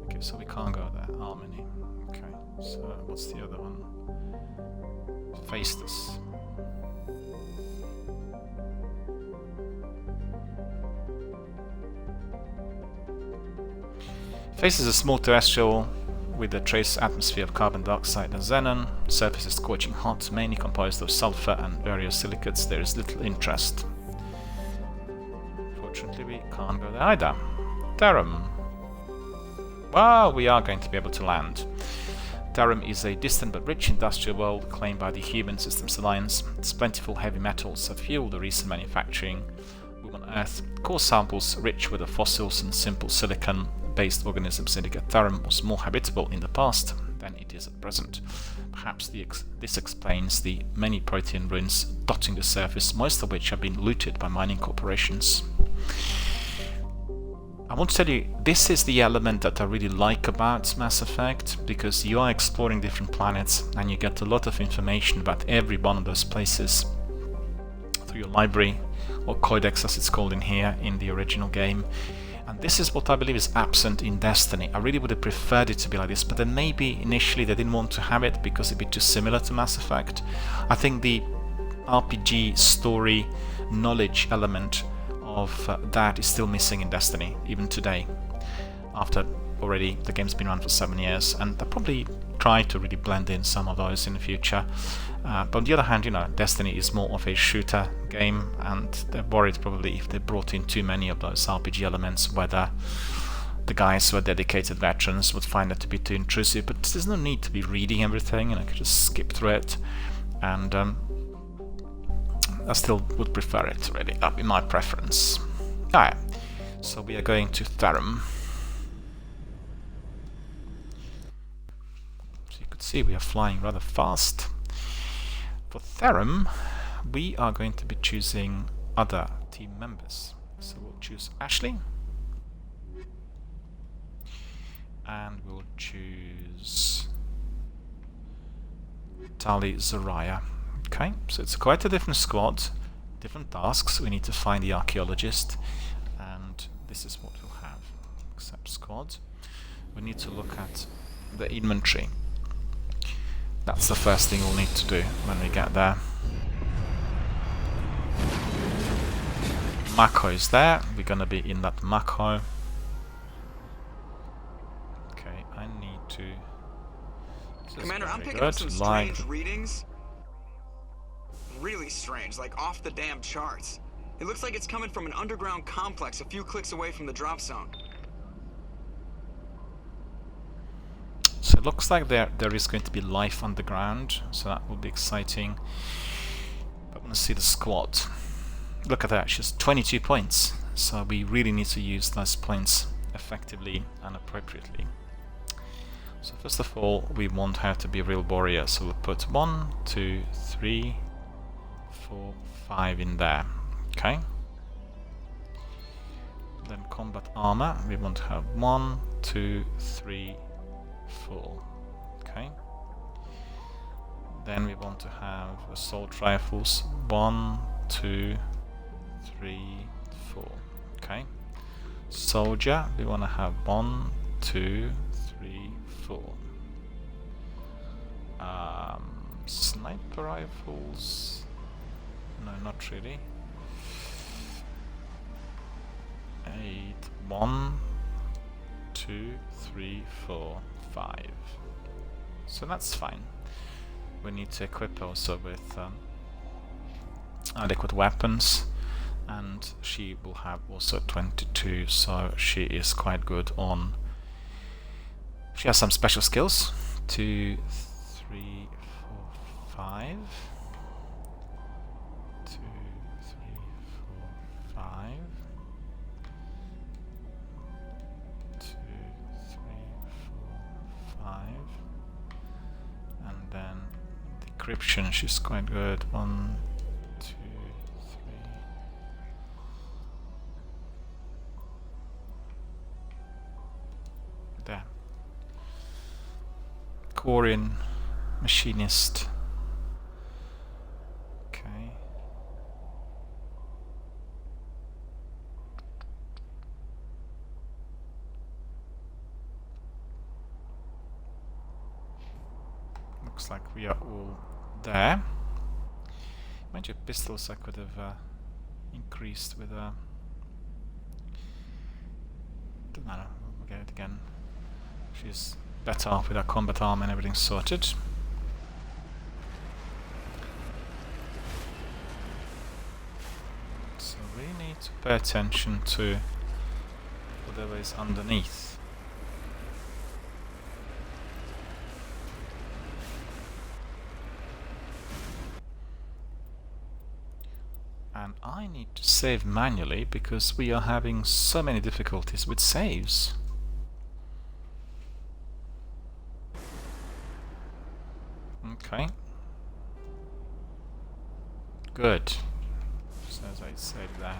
Okay, so we can't go there. Armeni. Okay, so what's the other one? Phaistos. Phaistos is a small terrestrial with a trace atmosphere of carbon dioxide and xenon. Surface is scorching hot, mainly composed of sulfur and various silicates. There is little interest. Fortunately, we can't go there either. Therum. Well, we are going to be able to land. Therum is a distant but rich industrial world claimed by the Human Systems Alliance. Its plentiful heavy metals have fueled the recent manufacturing boom on Earth. Core samples rich with the fossils and simple silicon-based organisms indicate Therum was more habitable in the past than it is at present. Perhaps this explains the many protean ruins dotting the surface, most of which have been looted by mining corporations. I want to tell you, this is the element that I really like about Mass Effect, because you are exploring different planets and you get a lot of information about every one of those places through your library, or codex as it's called in here in the original game. And this is what I believe is absent in Destiny. I really would have preferred it to be like this, but then maybe initially they didn't want to have it because it'd be too similar to Mass Effect. I think the RPG story knowledge element of that is still missing in Destiny, even today, after already the game's been around for 7 years, and they'll probably try to really blend in some of those in the future. But on the other hand, you know, Destiny is more of a shooter game, and they're worried probably if they brought in too many of those RPG elements, whether the guys who are dedicated veterans would find it to be too intrusive. But there's no need to be reading everything, and I could just skip through it, and I still would prefer it, really. That'd be my preference. Alright, so we are going to Therum. So you could see we are flying rather fast. For Therum, we are going to be choosing other team members. So we'll choose Ashley. And we'll choose Tali Zoraya. Okay, so it's quite a different squad, different tasks. We need to find the archaeologist, and this is what we'll have. Accept squad. We need to look at the inventory. That's the first thing we'll need to do when we get there. Mako is there. We're gonna be in that Mako. Okay, I need to... Commander, I'm picking up some strange readings. Really strange, like off the damn charts. It looks like it's coming from an underground complex a few clicks away from the drop zone. So it looks like there is going to be life underground, so that will be exciting. But I want to see the squad. Look at that, she's 22 points. So we really need to use those points effectively and appropriately. So first of all, we want her to be a real warrior. So we'll put 1, 2, 3, 4, 5 in there. Okay. Then combat armor, we want to have 1, 2, 3, 4. Okay. Then we want to have assault rifles 1, 2, 3, 4. Okay. Soldier, we want to have 1, 2, 3, 4. Sniper rifles. No, not really. 8, 1, 2, 3, 4, 5. So that's fine. We need to equip also with adequate weapons, and she will have also 22, so she is quite good on... She has some special skills. 2, 3, 4, 5. 2, 3, 4, 5. 2, 3, 4, 5. And then decryption, she's quite good. 1, 2, 3. There. Korean machinist. Okay. Looks like we are all there. Mind you, pistols I could have increased with a... Doesn't matter, we'll get it again. She's better off with her combat arm and everything sorted. So we need to pay attention to whatever is underneath. And I need to save manually because we are having so many difficulties with saves. Okay. Good. Says I saved that.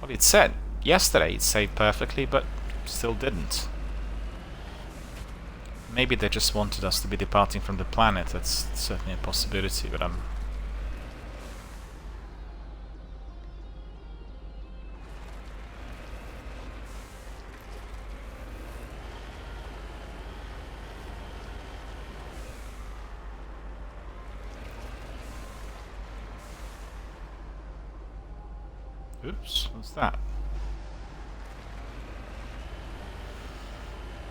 Well, it said yesterday it saved perfectly, but still didn't. Maybe they just wanted us to be departing from the planet. That's certainly a possibility, but I'm... Oops, what's that?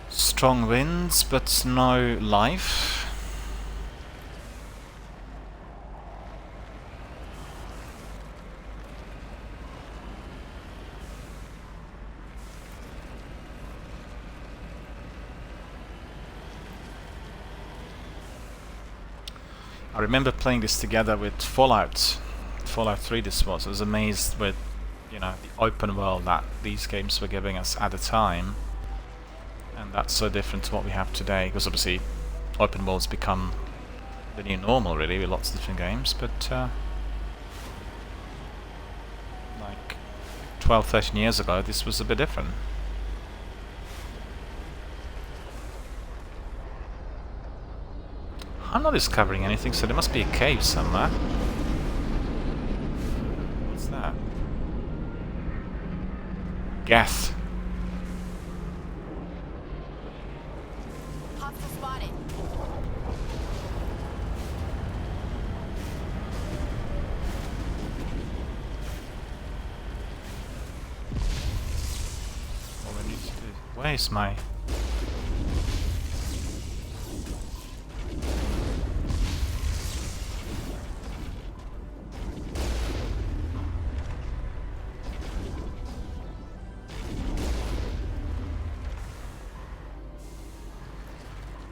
Strong winds, but no life. I remember playing this together with Fallout 3 this was. I was amazed with, you know, the open world that these games were giving us at the time, and that's so different to what we have today, because obviously open worlds become the new normal really with lots of different games, but like 12-13 years ago this was a bit different. I'm not discovering anything, so there must be a cave somewhere. What's that? Geth. Hostile spotted. Where's my...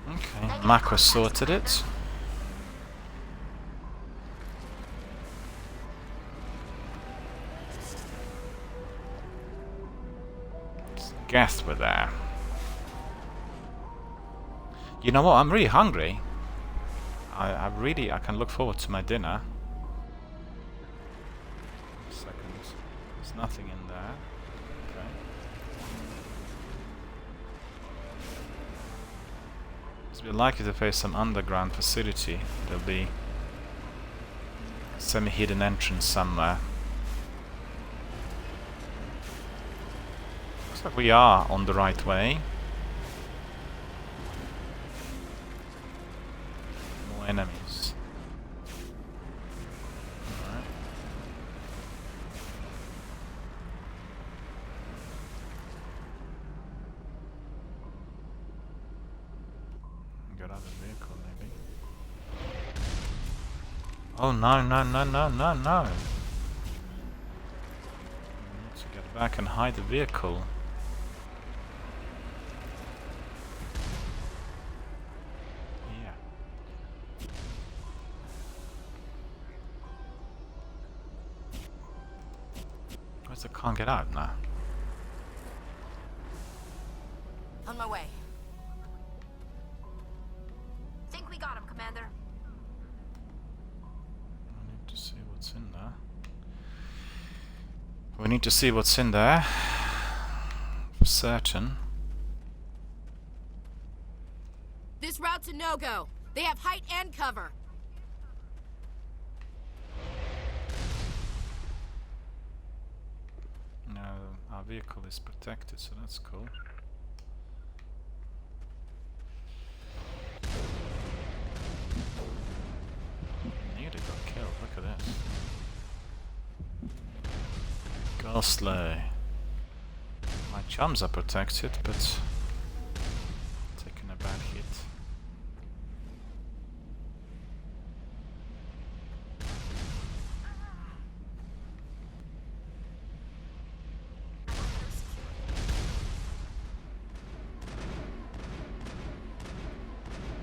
Okay, Mako sorted it. Guests were there. You know what? I'm really hungry. I can look forward to my dinner. Second. There's nothing in there. Okay. So we're likely to face some underground facility. There'll be a semi-hidden entrance somewhere. Looks like we are on the right way. More enemies. Alright. Get out of the vehicle, maybe. Oh no, no, no, no, no, no! We need to get back and hide the vehicle. I can't get out now. On my way. Think we got him, Commander. I need to see what's in there. We need to see what's in there. For certain. This route's a no-go. They have height and cover. Our vehicle is protected, so that's cool. Nearly got killed, look at this. Ghostly. My chums are protected, but taking a bad hit.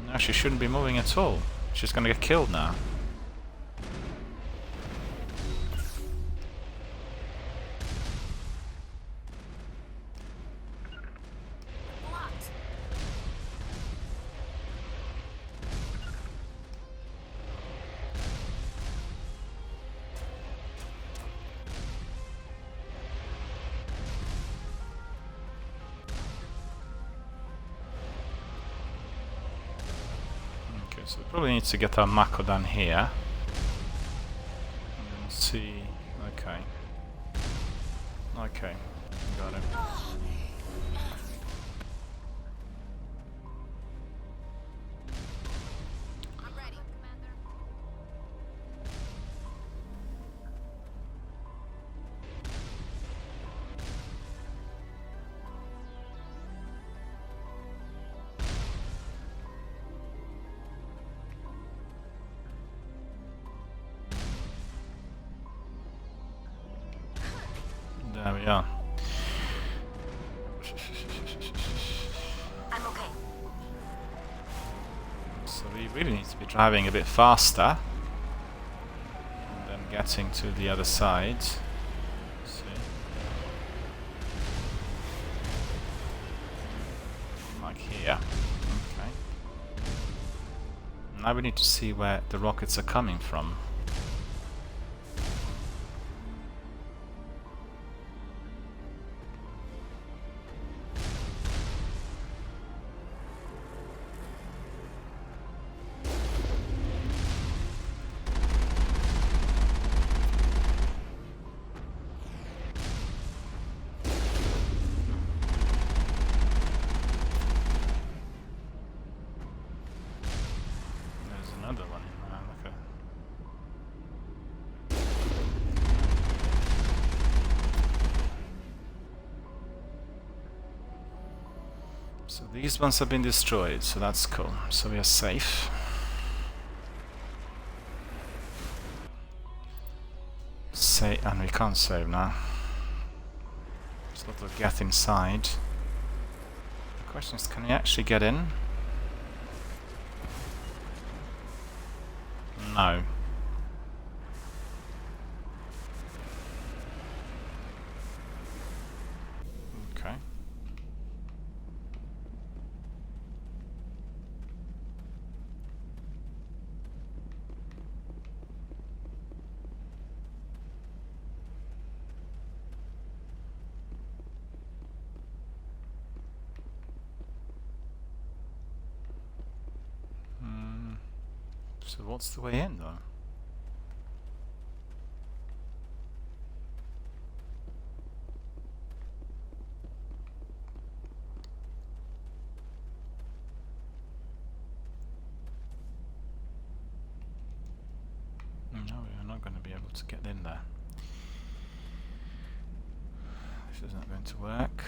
No, she shouldn't be moving at all. She's gonna get killed now. So we probably need to get our Mako down here. And then see... Okay. Okay. Got it. I'm ready, Commander. There we are. I'm okay. So we really need to be driving a bit faster. And then getting to the other side. See. Like here. Okay. Now we need to see where the rockets are coming from. Another one. Look at So these ones have been destroyed, so that's cool. So we are safe. And we can't save now. There's a little gap inside. The question is, can we actually get in? No. Okay. So what's the way in, though? No, we are not going to be able to get in there. This is not going to work.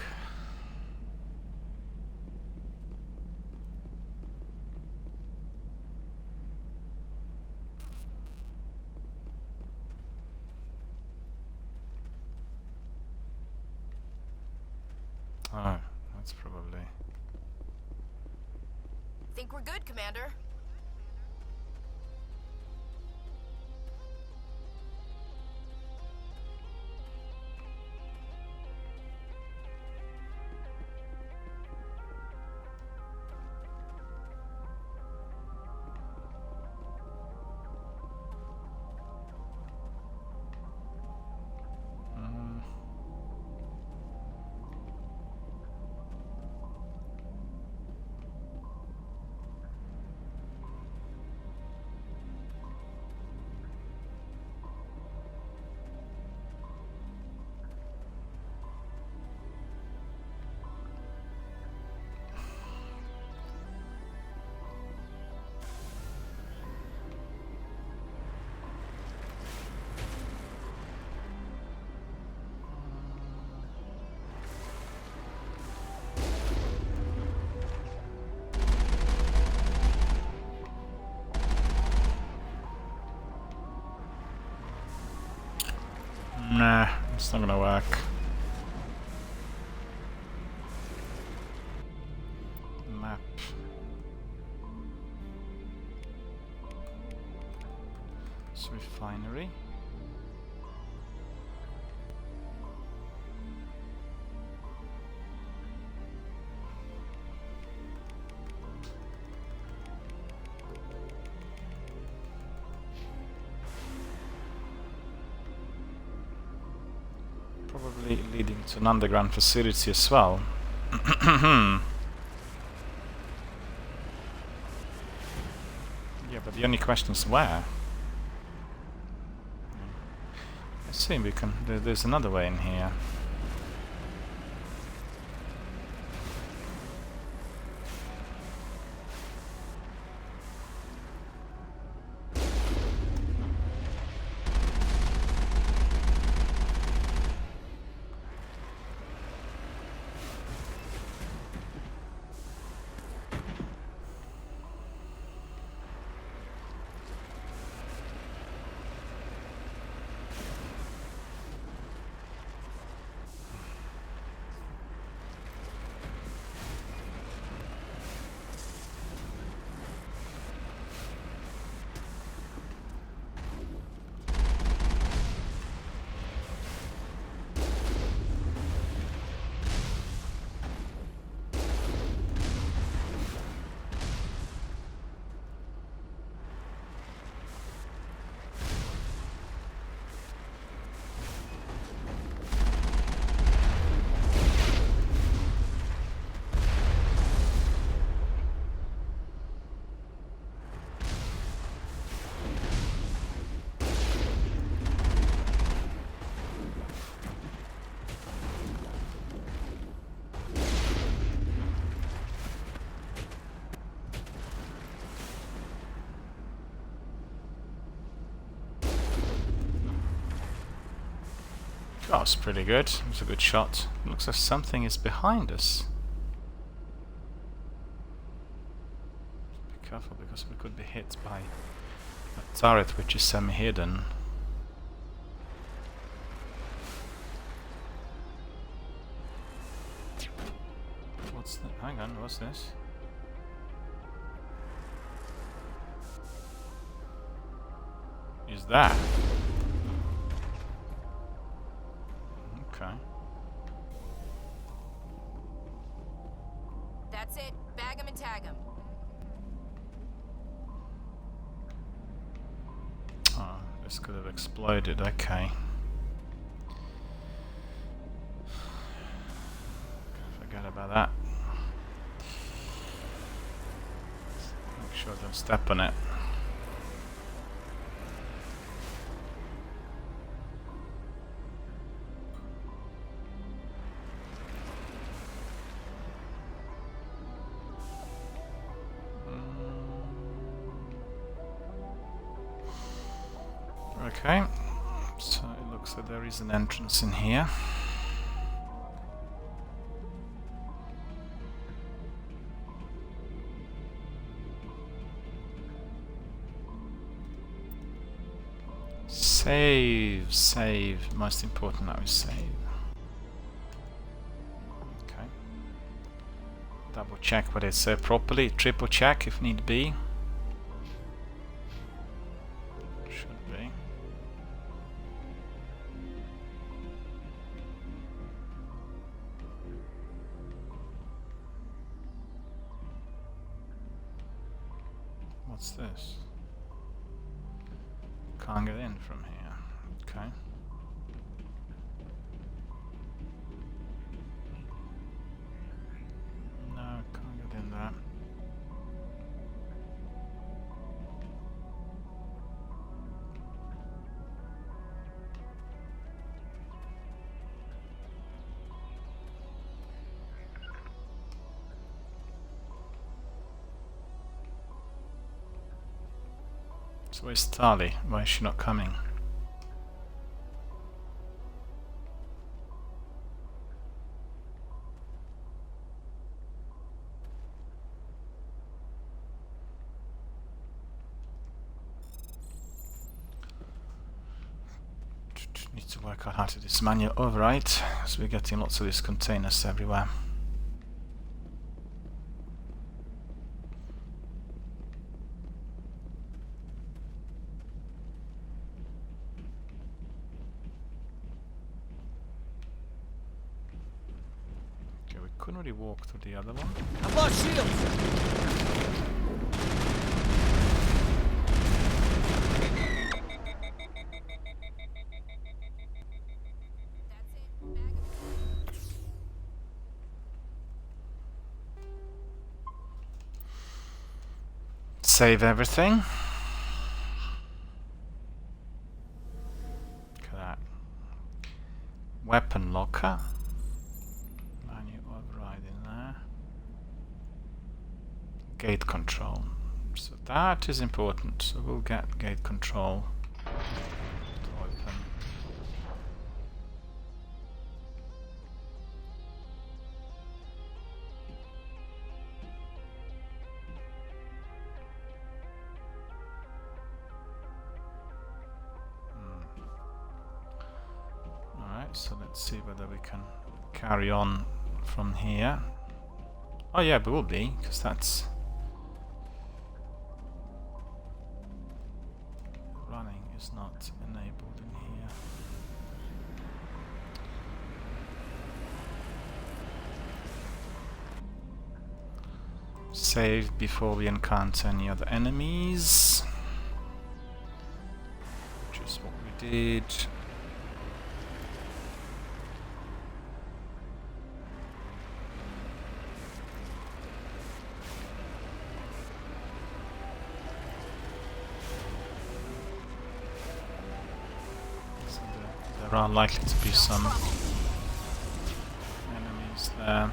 Oh, that's probably... Think we're good, Commander. Nah, it's not gonna work. Map. It's refinery. Probably leading to an underground facility as well. Yeah, but the only question is where. Let's see, we can. There's another way in here. That was pretty good. It was a good shot. Looks like something is behind us. careful because we could be hit by a turret which is semi-hidden. What's that? Hang on, what's this? Is that? Okay. That's it. Bag him and tag him. Oh, this could have exploded, okay. Forget about that. Make sure I don't step on it. Okay, so it looks like there is an entrance in here. Save, save. Most important now is save. Okay. Double check what it said properly. Triple check if need be. Should be. What's this? Can't get in from here. Okay. No, can't get in there. So where's Tali? Why is she not coming? Need to work out how to dismantle your override, because we're getting lots of these containers everywhere. Okay, we couldn't really walk to the other one. I've lost shields! Save everything. Look at that. Weapon locker. Manual override in there. Gate control. So that is important. So we'll get gate control to open. So let's see whether we can carry on from here. Oh yeah, we will be, because that's running is not enabled in here. Save before we encounter any other enemies, which is what we did. There are likely to be some enemies there.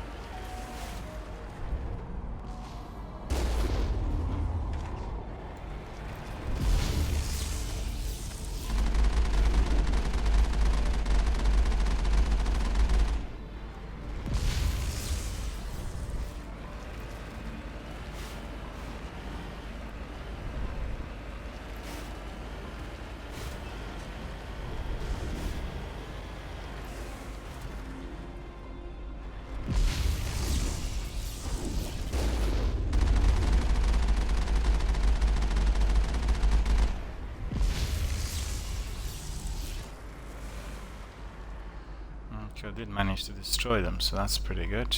Okay, I did manage to destroy them, so that's pretty good.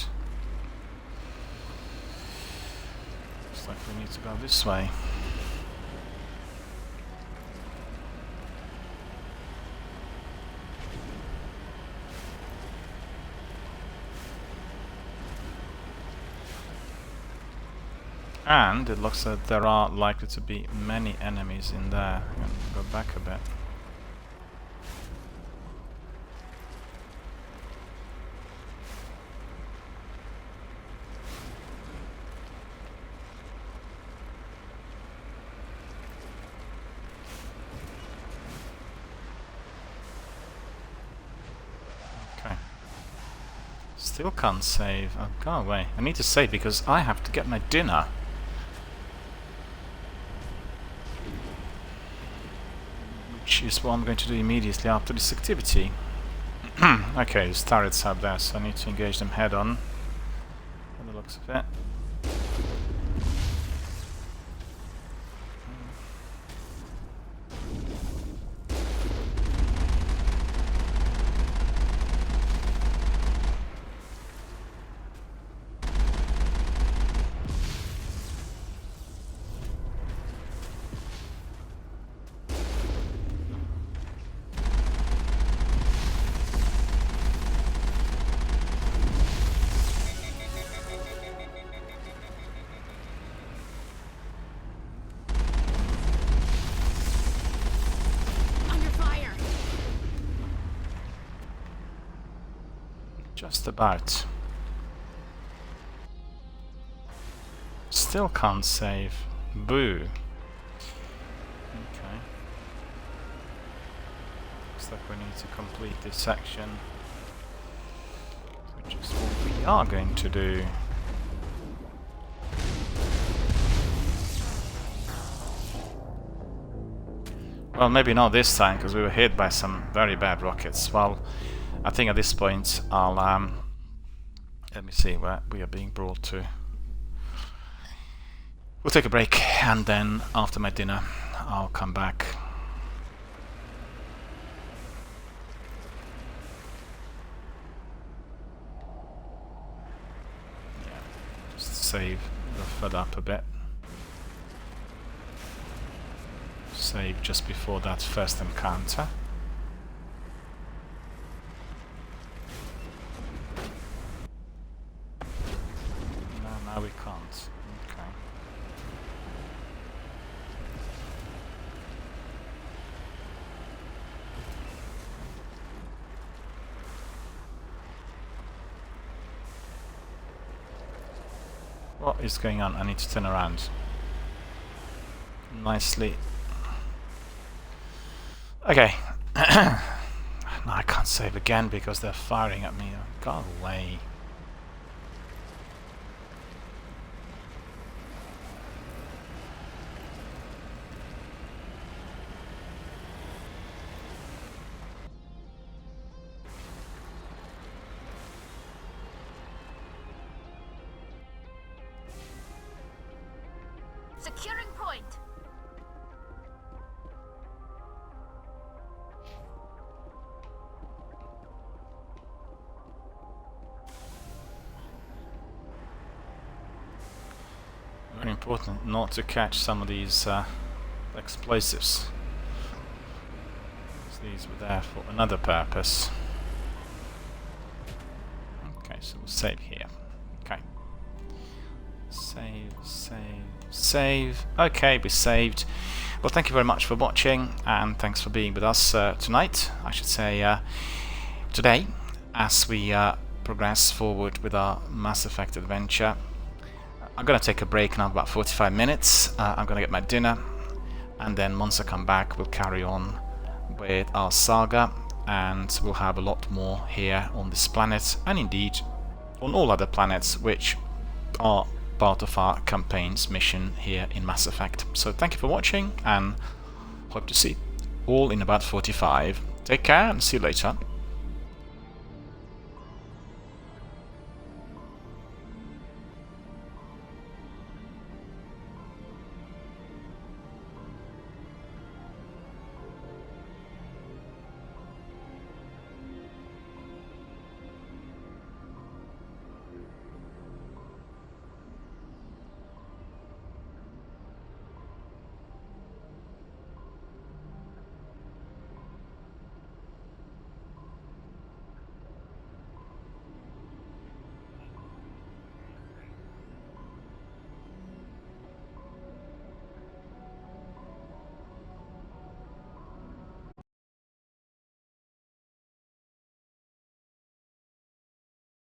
Looks like we need to go this way. And it looks like there are likely to be many enemies in there. I'm gonna go back a bit. Okay. Still can't save. Oh, go away. I need to save because I have to get my dinner. Which is what I'm going to do immediately after this activity. Okay, there's turrets out there, so I need to engage them head on. By the looks of it. Just about. Still can't save. Boo. Okay. Looks like we need to complete this section, which is what we are going to do. Well, maybe not this time, because we were hit by some very bad rockets. Well, I think at this point I'll let me see where we are being brought to. We'll take a break, and then after my dinner I'll come back. Yeah, just save the FUD up a bit. Save just before that first encounter. No, we can't. Okay. What is going on? I need to turn around. Nicely. Okay. No, I can't save again because they're firing at me. Go away. Securing point. Very important not to catch some of these explosives. These were there for another purpose. Okay, so we'll save here. Okay. Save, save, save. Okay, we saved. Well, thank you very much for watching, and thanks for being with us tonight, I should say today, as we progress forward with our Mass Effect adventure. I'm gonna take a break now, about 45 minutes. I'm gonna get my dinner, and then once I come back we'll carry on with our saga, and we'll have a lot more here on this planet, and indeed on all other planets which are part of our campaign's mission here in Mass Effect. So thank you for watching, and hope to see you all in about 45. Take care and see you later.